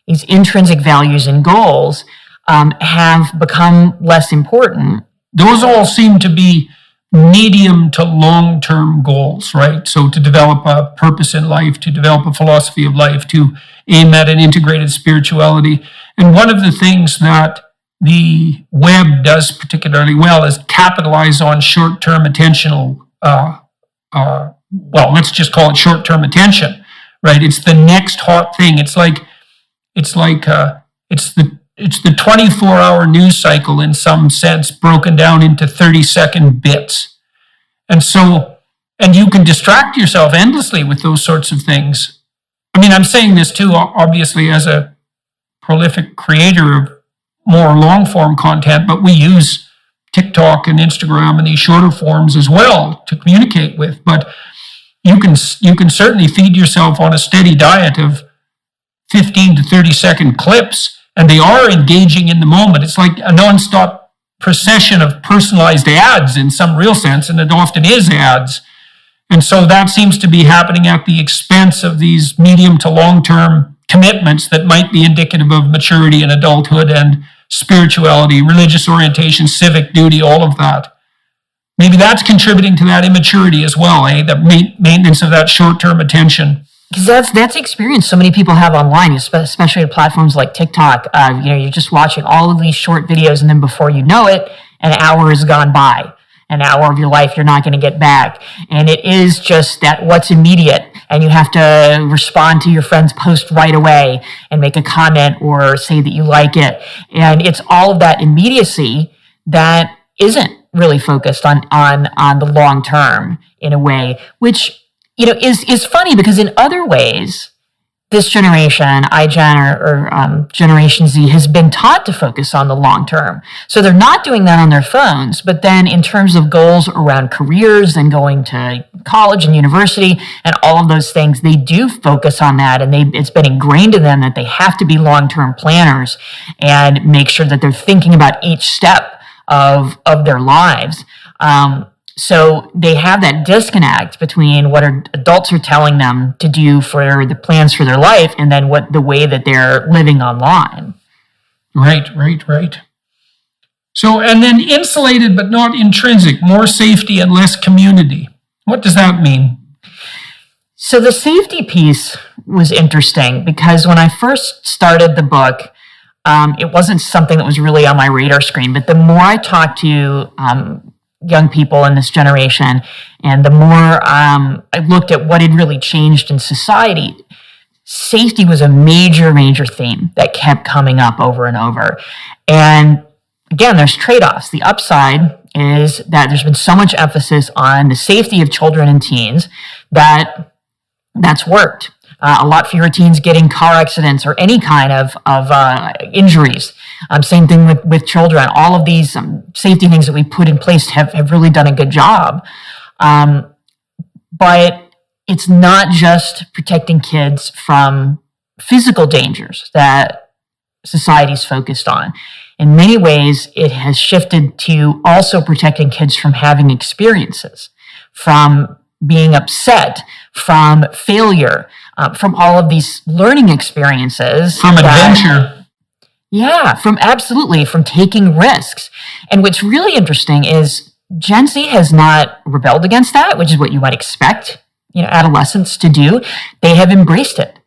these intrinsic values and goals have become less important. Those all seem to be medium to long-term goals, right? So to develop a purpose in life, to develop a philosophy of life, to aim at an integrated spirituality. And one of the things that the web does particularly well is capitalize on short-term attentional, let's just call it short-term attention, right? It's the next hot thing. It's the 24-hour news cycle in some sense, broken down into 30-second bits. And you can distract yourself endlessly with those sorts of things. I mean, I'm saying this too, obviously, as a prolific creator of more long-form content, but we use TikTok and Instagram and these shorter forms as well to communicate with. But you can certainly feed yourself on a steady diet of 15 to 30-second clips, and they are engaging in the moment. It's like a nonstop procession of personalized ads in some real sense, and it often is ads. And so that seems to be happening at the expense of these medium to long-term commitments that might be indicative of maturity and adulthood and spirituality, religious orientation, civic duty, all of that. Maybe that's contributing to that immaturity as well, the maintenance of that short-term attention. Because that's the experience so many people have online, especially at platforms like TikTok. You're just watching all of these short videos, and then before you know it, an hour has gone by. An hour of your life you're not going to get back. And it is just that what's immediate, and you have to respond to your friend's post right away and make a comment or say that you like it. And it's all of that immediacy that isn't really focused on the long term in a way, which is funny, because in other ways, this generation, iGen or Generation Z, has been taught to focus on the long term. So they're not doing that on their phones, but then in terms of goals around careers and going to college and university and all of those things, they do focus on that, and it's been ingrained in them that they have to be long-term planners and make sure that they're thinking about each step of their lives. So they have that disconnect between what adults are telling them to do for the plans for their life and then the way that they're living online. Right. So, and then insulated but not intrinsic, more safety and less community. What does that mean? So the safety piece was interesting, because when I first started the book, it wasn't something that was really on my radar screen. But the more I talked to young people in this generation, and the more I looked at what had really changed in society, safety was a major, major theme that kept coming up over and over. And again, there's trade-offs. The upside is that there's been so much emphasis on the safety of children and teens that's worked. A lot fewer teens getting car accidents or any kind of injuries. Same thing with children. All of these safety things that we put in place have really done a good job. But it's not just protecting kids from physical dangers that society's focused on. In many ways, it has shifted to also protecting kids from having experiences, from being upset, from failure, from all of these learning experiences. From adventure. Yeah, from taking risks. And what's really interesting is Gen Z has not rebelled against that, which is what you might expect, adolescents to do. They have embraced it.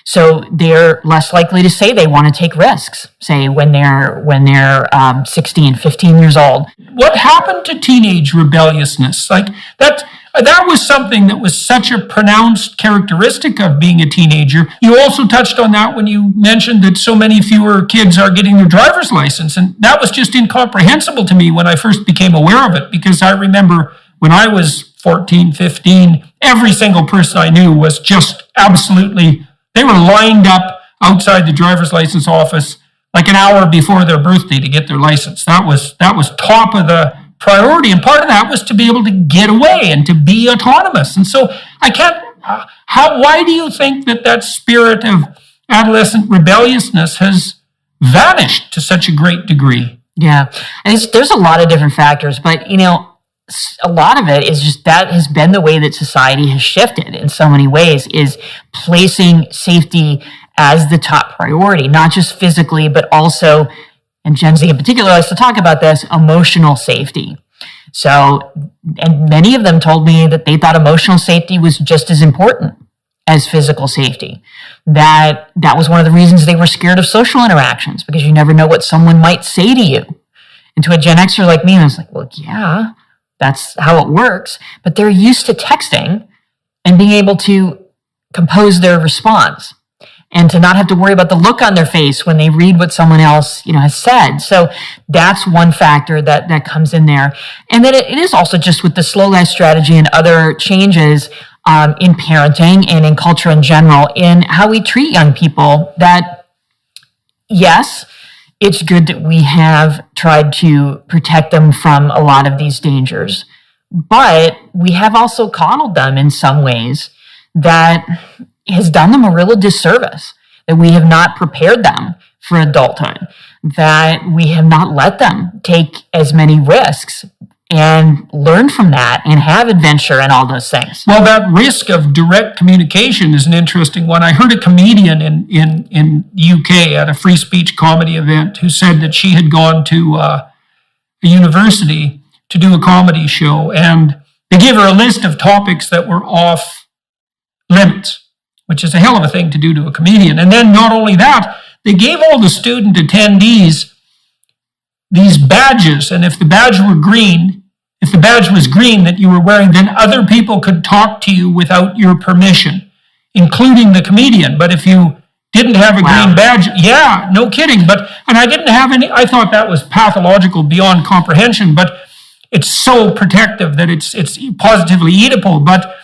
So they're less likely to say they want to take risks, say when they're 16, 15 years old. What happened to teenage rebelliousness? Like that was something that was such a pronounced characteristic of being a teenager. You also touched on that when you mentioned that so many fewer kids are getting their driver's license. And that was just incomprehensible to me when I first became aware of it, because I remember when I was 14, 15, every single person I knew was just absolutely, they were lined up outside the driver's license office like an hour before their birthday to get their license. That was top of the priority, and part of that was to be able to get away and to be autonomous. And so why do you think that spirit of adolescent rebelliousness has vanished to such a great degree? Yeah, and there's a lot of different factors, but a lot of it is just that has been the way that society has shifted in so many ways, is placing safety as the top priority, not just physically, but also, and Gen Z in particular likes to talk about this, emotional safety. So, and many of them told me that they thought emotional safety was just as important as physical safety. That was one of the reasons they were scared of social interactions, because you never know what someone might say to you. And to a Gen Xer like me, I was like, well, yeah, that's how it works. But they're used to texting and being able to compose their response and to not have to worry about the look on their face when they read what someone else, has said. So that's one factor that comes in there. And then it is also just with the slow life strategy and other changes in parenting and in culture in general, in how we treat young people, that yes, it's good that we have tried to protect them from a lot of these dangers, but we have also coddled them in some ways that has done them a real disservice, that we have not prepared them for adulthood, that we have not let them take as many risks and learn from that and have adventure and all those things. Well, that risk of direct communication is an interesting one. I heard a comedian in UK at a free speech comedy event who said that she had gone to a university to do a comedy show, and they gave her a list of topics that were off limits, which is a hell of a thing to do to a comedian. And then not only that, they gave all the student attendees these badges, and if the badge was green that you were wearing, then other people could talk to you without your permission, including the comedian. But if you didn't have a green badge, yeah, no kidding. And I didn't have any, I thought that was pathological beyond comprehension, but it's so protective that it's positively eatable. But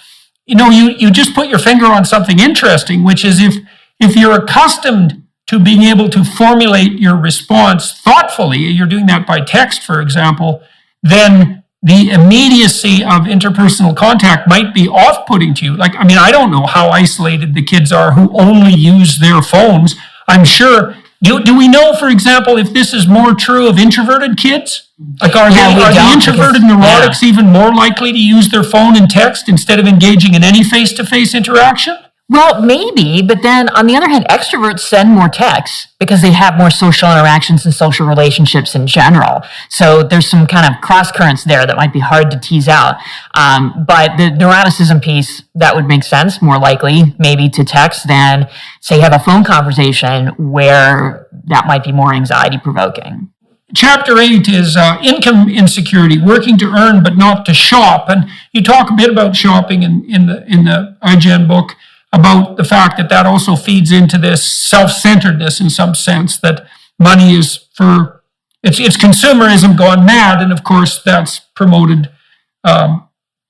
you just put your finger on something interesting, which is if you're accustomed to being able to formulate your response thoughtfully, you're doing that by text, for example, then the immediacy of interpersonal contact might be off-putting to you. I don't know how isolated the kids are who only use their phones. I'm sure. Do we know, for example, if this is more true of introverted kids? Are the introverted neurotics even more likely to use their phone and text instead of engaging in any face-to-face interaction? Well, maybe, but then on the other hand, extroverts send more texts because they have more social interactions and social relationships in general. So there's some kind of cross currents there that might be hard to tease out. But the neuroticism piece, that would make sense, more likely maybe to text than, say, have a phone conversation where that might be more anxiety provoking. Chapter 8 is income insecurity, working to earn but not to shop. And you talk a bit about shopping in the iGen book, about the fact that also feeds into this self-centeredness in some sense, that money is it's consumerism gone mad. And of course, that's promoted by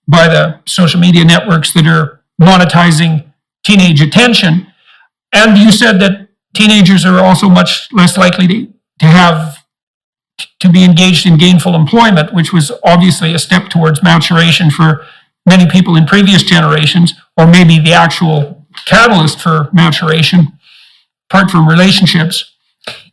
the social media networks that are monetizing teenage attention. And you said that teenagers are also much less likely to be engaged in gainful employment, which was obviously a step towards maturation for many people in previous generations, or maybe the actual catalyst for maturation, apart from relationships.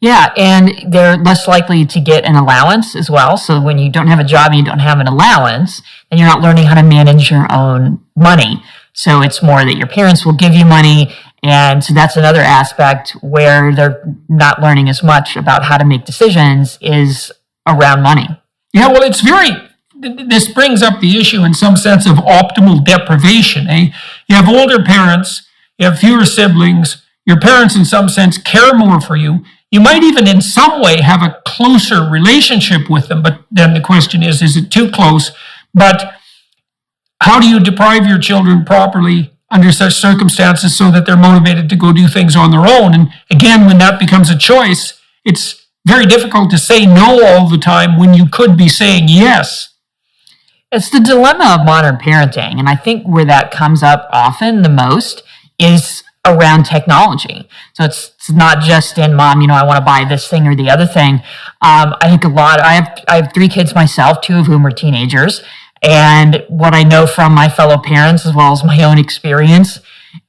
Yeah, and they're less likely to get an allowance as well. So when you don't have a job and you don't have an allowance, then you're not learning how to manage your own money. So it's more that your parents will give you money. And so that's another aspect where they're not learning as much about how to make decisions, is around money. Yeah, well, this brings up the issue in some sense of optimal deprivation. You have older parents, you have fewer siblings, your parents in some sense care more for you. You might even in some way have a closer relationship with them, but then the question is it too close? But how do you deprive your children properly under such circumstances so that they're motivated to go do things on their own? And again, when that becomes a choice, it's very difficult to say no all the time when you could be saying yes. It's the dilemma of modern parenting. And I think where that comes up often the most is around technology. So it's not just in mom, I want to buy this thing or the other thing. I think I have 3 kids myself, 2 of whom are teenagers. And what I know from my fellow parents, as well as my own experience,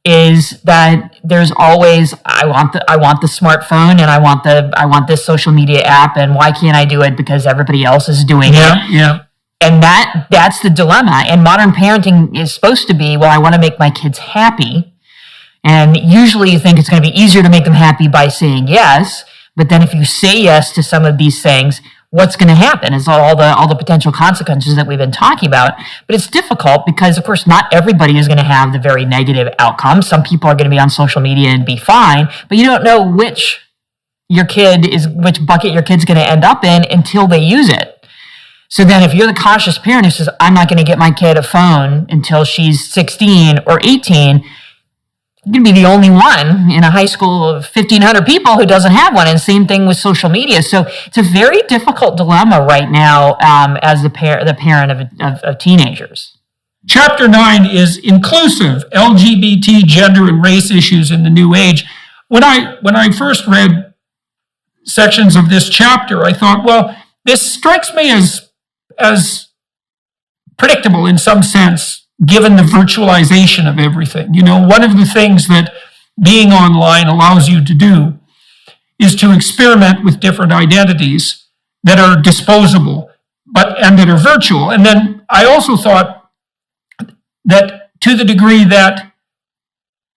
is that there's always, I want the smartphone, and I want this social media app, and why can't I do it because everybody else is doing it? Yeah. And that's the dilemma. And modern parenting is supposed to be, well, I want to make my kids happy. And usually you think it's going to be easier to make them happy by saying yes. But then if you say yes to some of these things, what's going to happen is all the potential consequences that we've been talking about. But it's difficult because, of course, not everybody is going to have the very negative outcome. Some people are going to be on social media and be fine, but you don't know which bucket your kid's going to end up in until they use it. So then if you're the cautious parent who says, I'm not going to get my kid a phone until she's 16 or 18, you're going to be the only one in a high school of 1,500 people who doesn't have one. And same thing with social media. So it's a very difficult dilemma right now as the parent of teenagers. Chapter 9 is inclusive, LGBT, gender, and race issues in the new age. When I first read sections of this chapter, I thought, well, this strikes me as predictable in some sense, given the virtualization of everything. One of the things that being online allows you to do is to experiment with different identities that are disposable, and that are virtual. And then I also thought that to the degree that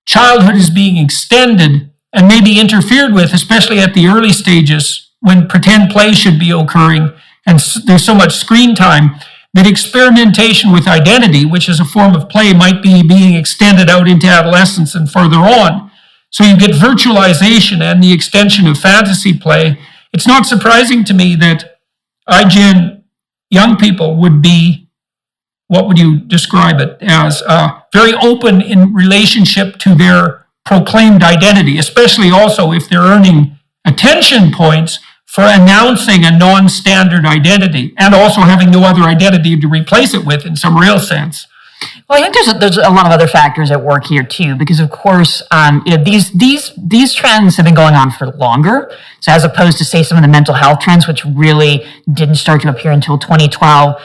childhood is being extended and maybe interfered with, especially at the early stages when pretend play should be occurring and there's so much screen time, that experimentation with identity, which is a form of play, might be being extended out into adolescence and further on. So you get virtualization and the extension of fantasy play. It's not surprising to me that iGen young people would be, what would you describe it as, very open in relationship to their proclaimed identity, especially also if they're earning attention points for announcing a non-standard identity and also having no other identity to replace it with in some real sense. Well, I think there's a lot of other factors at work here too, because of course, these trends have been going on for longer. So as opposed to say some of the mental health trends, which really didn't start to appear until 2012,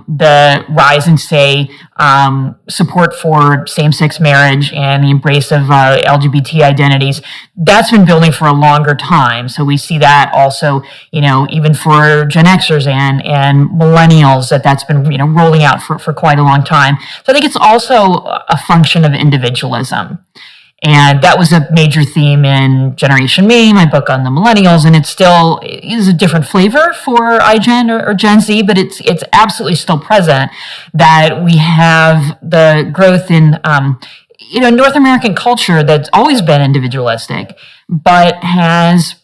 the rise in support for same-sex marriage and the embrace of LGBT identities, that's been building for a longer time. So we see that also, even for Gen Xers and millennials, that's been, rolling out for quite a long time. So I think it's also a function of individualism. And that was a major theme in Generation Me, my book on the millennials, and it still is a different flavor for iGen or Gen Z, but it's absolutely still present that we have the growth in North American culture that's always been individualistic, but has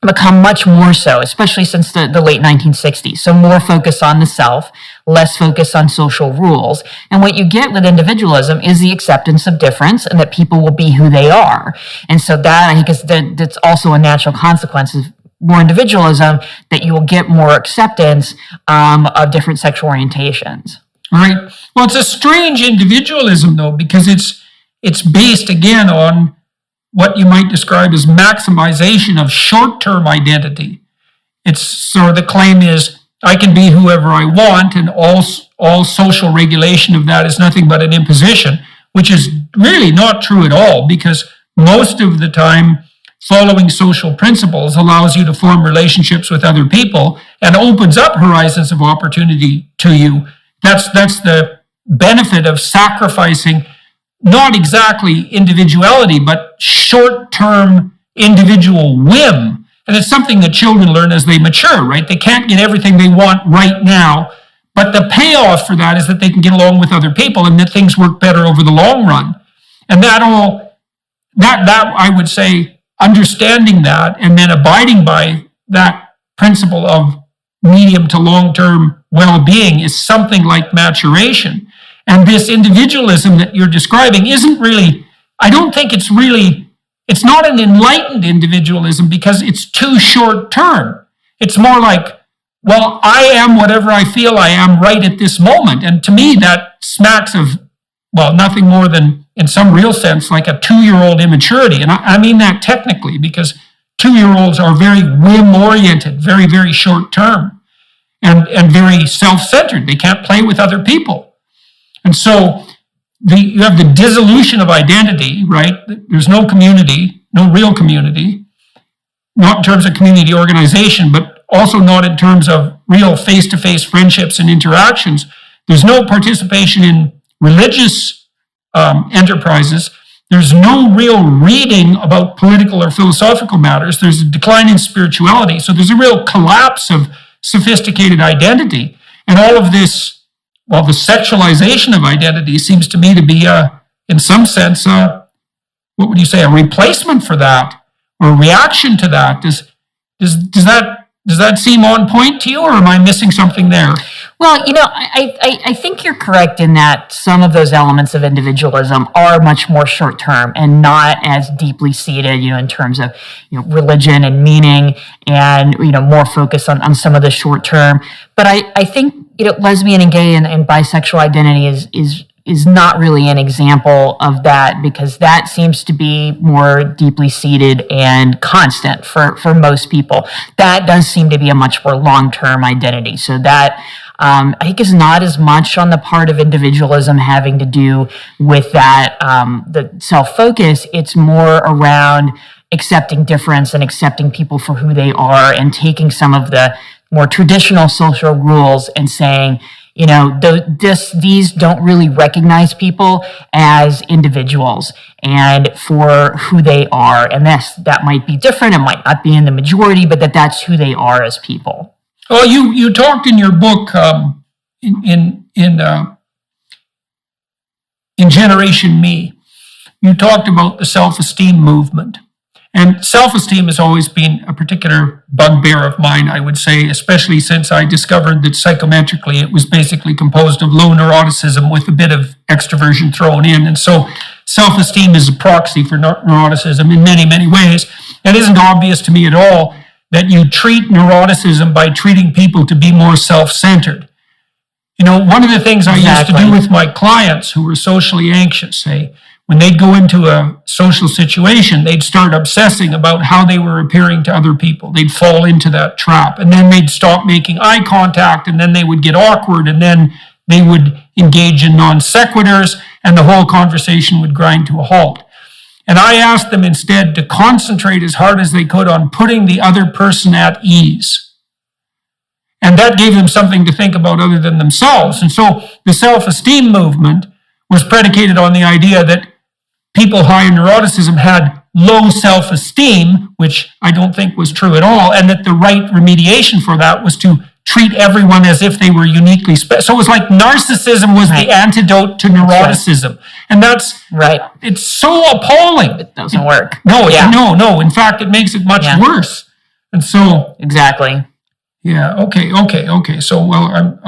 become much more so, especially since the late 1960s. So more focus on the self, less focus on social rules. And what you get with individualism is the acceptance of difference and that people will be who they are. And so that, I think, that's also a natural consequence of more individualism, that you will get more acceptance of different sexual orientations. Right. Well, it's a strange individualism, though, because it's based, again, on what you might describe as maximization of short-term identity. It's sort of the claim is, I can be whoever I want, and all social regulation of that is nothing but an imposition, which is really not true at all, because most of the time, following social principles allows you to form relationships with other people and opens up horizons of opportunity to you. That's the benefit of sacrificing not exactly individuality, but short-term individual whim. And it's something that children learn as they mature, right? They can't get everything they want right now, but the payoff for that is that they can get along with other people and that things work better over the long run. And that I would say, understanding that and then abiding by that principle of medium to long-term well-being is something like maturation. And this individualism that you're describing isn't really, I don't think it's not an enlightened individualism because it's too short-term. It's more like, well, I am whatever I feel I am right at this moment. And to me, that smacks of, well, nothing more than, in some real sense, like a 2-year-old immaturity. And I mean that technically, because 2-year-olds are very whim-oriented, very, very short-term, and very self-centered. They can't play with other people. And so you have the dissolution of identity, right? There's no community, no real community, not in terms of community organization, but also not in terms of real face-to-face friendships and interactions. There's no participation in religious enterprises. There's no real reading about political or philosophical matters. There's a decline in spirituality. So there's a real collapse of sophisticated identity. And all of this, well, the sexualization of identity seems to me to be, in some sense, what would you say, a replacement for that, or a reaction to that. Does that seem on point to you, or am I missing something there? Well, I think you're correct in that some of those elements of individualism are much more short term and not as deeply seated, in terms of religion and meaning, and more focus on some of the short term. But I think lesbian and gay and bisexual identity is not really an example of that, because that seems to be more deeply seated and constant for most people. That does seem to be a much more long-term identity. So that, I think, is not as much on the part of individualism having to do with that, the self-focus. It's more around accepting difference and accepting people for who they are, and taking some of the more traditional social rules and saying, these don't really recognize people as individuals and for who they are. And that might be different. It might not be in the majority, but that's who they are as people. Well, you talked in your book, in Generation Me, you talked about the self-esteem movement. And self-esteem has always been a particular bugbear of mine, I would say, especially since I discovered that psychometrically it was basically composed of low neuroticism with a bit of extroversion thrown in. And so self-esteem is a proxy for neuroticism in many, many ways. It isn't obvious to me at all that you treat neuroticism by treating people to be more self-centered. One of the things I used to do with my clients who were socially anxious, say, when they'd go into a social situation, they'd start obsessing about how they were appearing to other people. They'd fall into that trap, and then they'd stop making eye contact, and then they would get awkward, and then they would engage in non sequiturs, and the whole conversation would grind to a halt. And I asked them instead to concentrate as hard as they could on putting the other person at ease. And that gave them something to think about other than themselves. And so the self-esteem movement was predicated on the idea that people high in neuroticism had low self-esteem, which I don't think was true at all, and that the right remediation for that was to treat everyone as if they were uniquely special. So it was like narcissism was the antidote to neuroticism. And that's right. It's so appalling. It doesn't work. No. In fact, it makes it much worse. And so exactly. Yeah. Okay. So, well,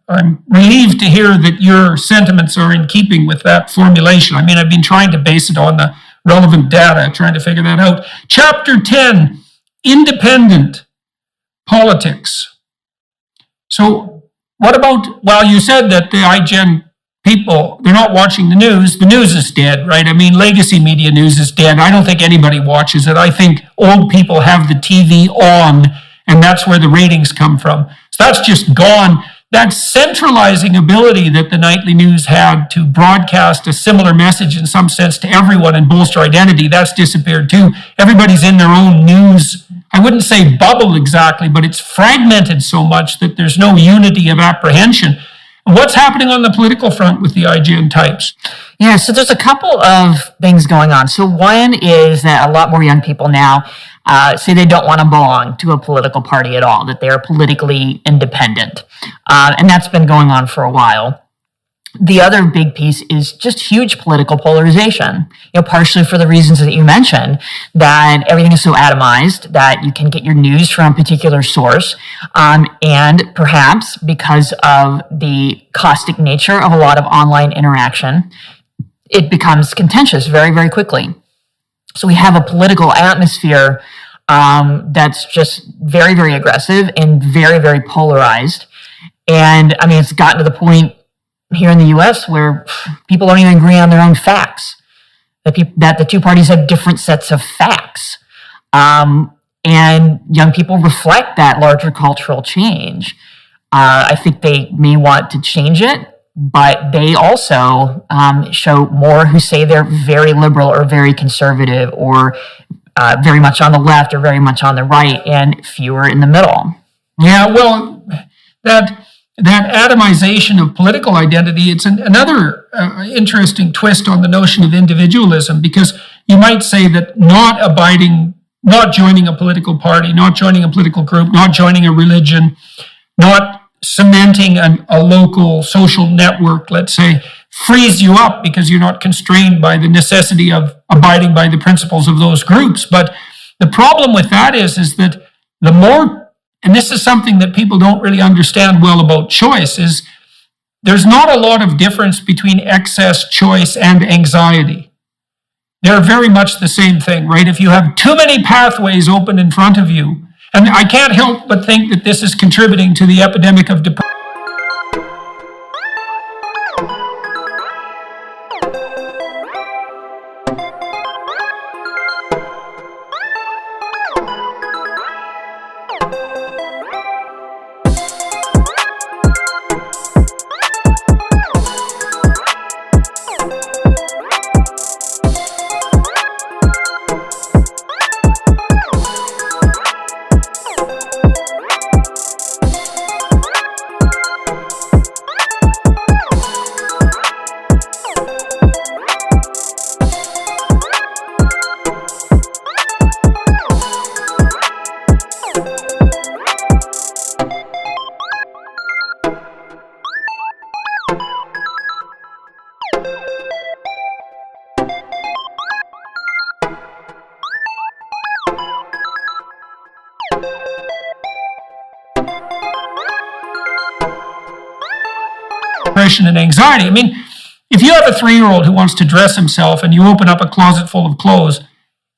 I'm relieved to hear that your sentiments are in keeping with that formulation. I mean, I've been trying to base it on the relevant data, trying to figure that out. Chapter 10, independent politics. So, what about? Well, you said that the iGen people, they're not watching the news. The news is dead, right? I mean, legacy media news is dead. I don't think anybody watches it. I think old people have the TV on, and that's where the ratings come from. So that's just gone. That centralizing ability that the nightly news had to broadcast a similar message in some sense to everyone and bolster identity, that's disappeared too. Everybody's in their own news, I wouldn't say bubble exactly, but it's fragmented so much that there's no unity of apprehension. What's happening on the political front with the iGen types? Yeah, so there's a couple of things going on. So one is that a lot more young people now say they don't want to belong to a political party at all, that they are politically independent. And that's been going on for a while. The other big piece is just huge political polarization, partially for the reasons that you mentioned, that everything is so atomized that you can get your news from a particular source, and perhaps because of the caustic nature of a lot of online interaction, it becomes contentious very, very quickly. So we have a political atmosphere that's just very, very aggressive and very, very polarized. And I mean, it's gotten to the point here in the U.S. where people don't even agree on their own facts, that the two parties have different sets of facts. And young people reflect that larger cultural change. I think they may want to change it, but they also show more who say they're very liberal or very conservative or very much on the left or very much on the right, and fewer in the middle. Yeah, well, that atomization of political identity, it's another interesting twist on the notion of individualism, because you might say that not abiding not joining a political party, not joining a political group, not joining a religion, not cementing a local social network, let's say, frees you up because you're not constrained by the necessity of abiding by the principles of those groups. But the problem with that is that the more, and this is something that people don't really understand well about choice, is there's not a lot of difference between excess choice and anxiety. They're very much the same thing, right? If you have too many pathways open in front of you, and I can't help but think that this is contributing to the epidemic of depression. And anxiety. I mean, if you have a 3-year-old who wants to dress himself and you open up a closet full of clothes,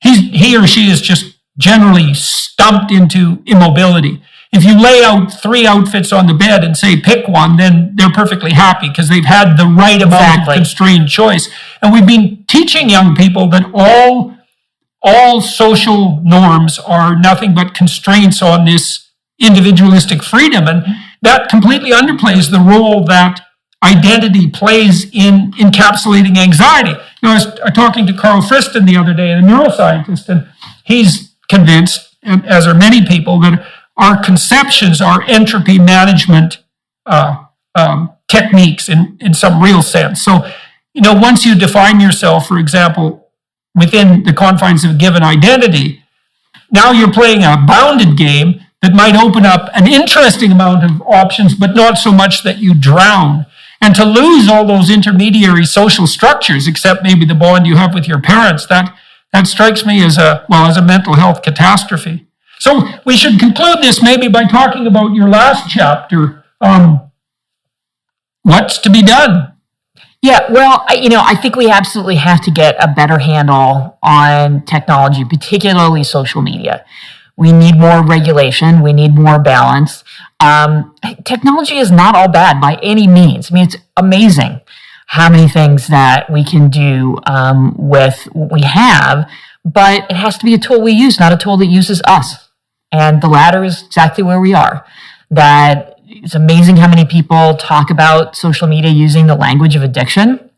he or she is just generally stumped into immobility. If you lay out 3 outfits on the bed and say, pick one, then they're perfectly happy because they've had the right amount of constrained choice. And we've been teaching young people that all social norms are nothing but constraints on this individualistic freedom. And that completely underplays the role that identity plays in encapsulating anxiety. You know, I was talking to Carl Friston the other day, a neuroscientist, and he's convinced, as are many people, that our conceptions are entropy management techniques in some real sense. So, you know, once you define yourself, for example, within the confines of a given identity, now you're playing a bounded game that might open up an interesting amount of options, but not so much that you drown. And to lose all those intermediary social structures, except maybe the bond you have with your parents, that strikes me as a mental health catastrophe. So we should conclude this maybe by talking about your last chapter. What's to be done? Yeah, well, I think we absolutely have to get a better handle on technology, particularly social media. We need more regulation. We need more balance. Technology is not all bad by any means. I mean, it's amazing how many things that we can do with what we have, but it has to be a tool we use, not a tool that uses us. And the latter is exactly where we are. That it's amazing how many people talk about social media using the language of addiction.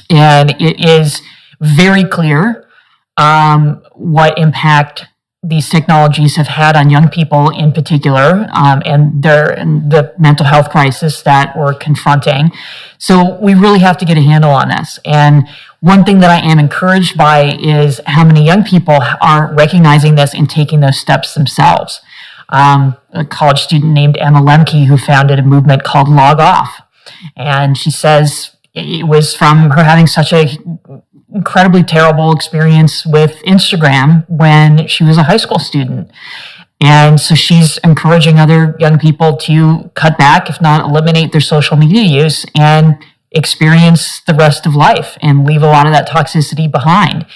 And it is very clear what impact these technologies have had on young people in particular, and the mental health crisis that we're confronting. So we really have to get a handle on this. And one thing that I am encouraged by is how many young people are recognizing this and taking those steps themselves. A college student named Emma Lemke who founded a movement called Log Off. And she says it was from her having such a incredibly terrible experience with Instagram when she was a high school student. And so she's encouraging other young people to cut back, if not eliminate their social media use and experience the rest of life and leave a lot of that toxicity behind.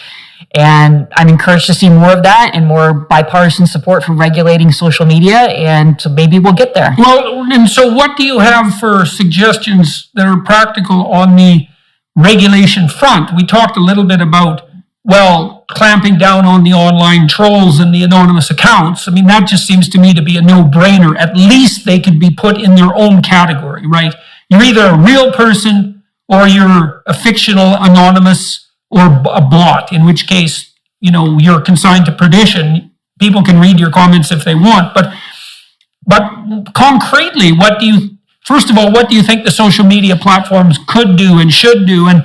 And I'm encouraged to see more of that and more bipartisan support for regulating social media. And so maybe we'll get there. Well, and so what do you have for suggestions that are practical on the regulation front? We talked a little bit about, well, clamping down on the online trolls and the anonymous accounts. I mean, that just seems to me to be a no-brainer. At least they could be put in their own category, right? You're either a real person or you're a fictional anonymous or a bot, in which case, you know, you're consigned to perdition. People can read your comments if they want, but concretely, first of all, what do you think the social media platforms could do and should do? And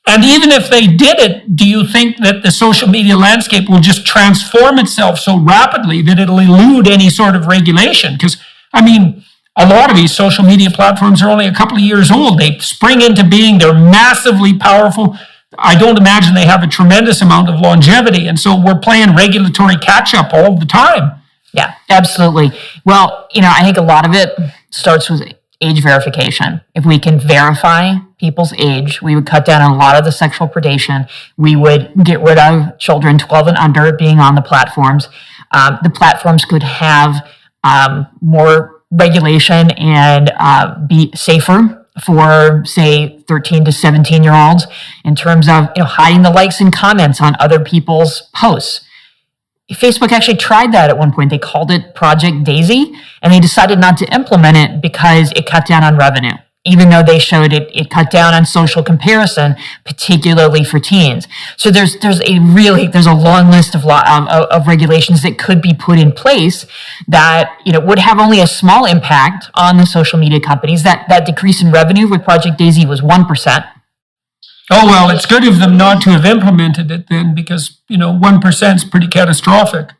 And even if they did it, do you think that the social media landscape will just transform itself so rapidly that it'll elude any sort of regulation? Because, I mean, a lot of these social media platforms are only a couple of years old. They spring into being. They're massively powerful. I don't imagine they have a tremendous amount of longevity. And so we're playing regulatory catch-up all the time. Yeah, absolutely. Well, I think a lot of it starts with age verification. If we can verify people's age, we would cut down on a lot of the sexual predation. We would get rid of children 12 and under being on the platforms. The platforms could have more regulation and be safer for, say, 13 to 17-year-olds in terms of hiding the likes and comments on other people's posts. Facebook actually tried that at one point. They called it Project Daisy, and they decided not to implement it because it cut down on revenue, even though they showed it cut down on social comparison, particularly for teens. So there's a long list of regulations that could be put in place that would have only a small impact on the social media companies. That decrease in revenue with Project Daisy was 1%. Oh, well, it's good of them not to have implemented it then, because, 1% is pretty catastrophic.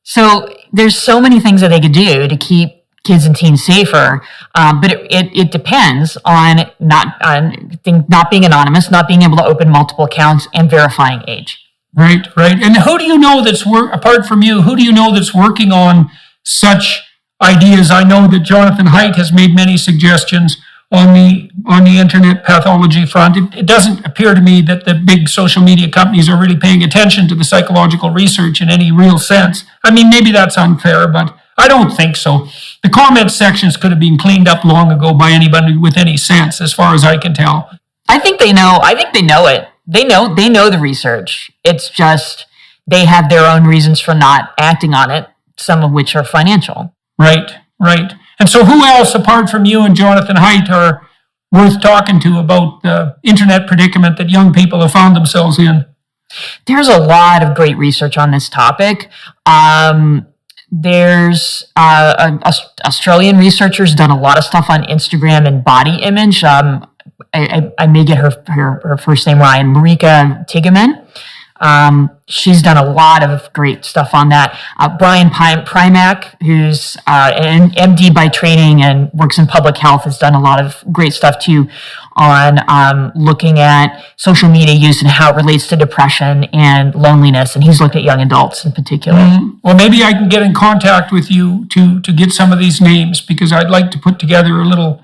So there's so many things that they could do to keep kids and teens safer, but it depends on not being anonymous, not being able to open multiple accounts, and verifying age. Right. And who do you know apart from you, who do you know that's working on such ideas? I know that Jonathan Haidt has made many suggestions on the internet pathology front. It doesn't appear to me that the big social media companies are really paying attention to the psychological research in any real sense. I mean, maybe that's unfair, but I don't think so. The comment sections could have been cleaned up long ago by anybody with any sense, as far as I can tell. I think they know it. They know the research. It's just they have their own reasons for not acting on it, some of which are financial. Right. And so who else, apart from you and Jonathan Haidt, are worth talking to about the internet predicament that young people have found themselves in? There's a lot of great research on this topic. There's Australian researchers done a lot of stuff on Instagram and body image. I may get her first name right, Marika Tigeman. She's done a lot of great stuff on that. Brian Primack, who's an MD by training and works in public health, has done a lot of great stuff too on looking at social media use and how it relates to depression and loneliness. And he's looked at young adults in particular. Mm-hmm. Well, maybe I can get in contact with you to get some of these names, because I'd like to put together a little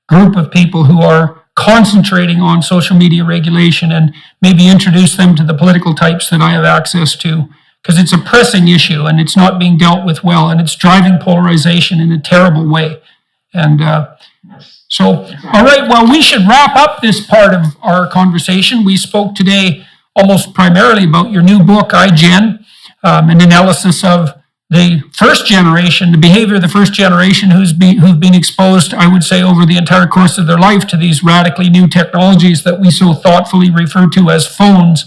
group of people who are concentrating on social media regulation and maybe introduce them to the political types that I have access to, because it's a pressing issue and it's not being dealt with well, and it's driving polarization in a terrible way. And so, all right, well, we should wrap up this part of our conversation. We spoke today almost primarily about your new book, iGen, an analysis of the first generation, the behavior of the first generation who've been exposed, I would say, over the entire course of their life to these radically new technologies that we so thoughtfully refer to as phones,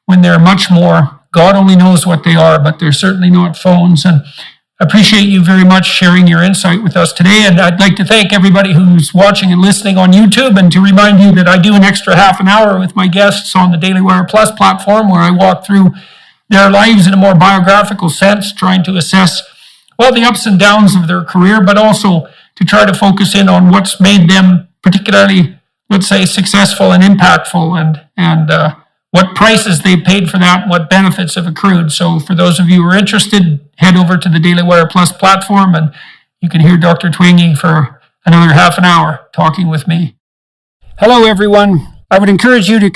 when they're much more, God only knows what they are, but they're certainly not phones. And I appreciate you very much sharing your insight with us today. And I'd like to thank everybody who's watching and listening on YouTube, and to remind you that I do an extra half an hour with my guests on the Daily Wire Plus platform, where I walk through their lives in a more biographical sense, trying to assess, well, the ups and downs of their career, but also to try to focus in on what's made them particularly, let's say, successful and impactful, and what prices they paid for that, and what benefits have accrued. So for those of you who are interested, head over to the Daily Wire Plus platform, and you can hear Dr. Twenge for another half an hour talking with me. Hello, everyone. I would encourage you to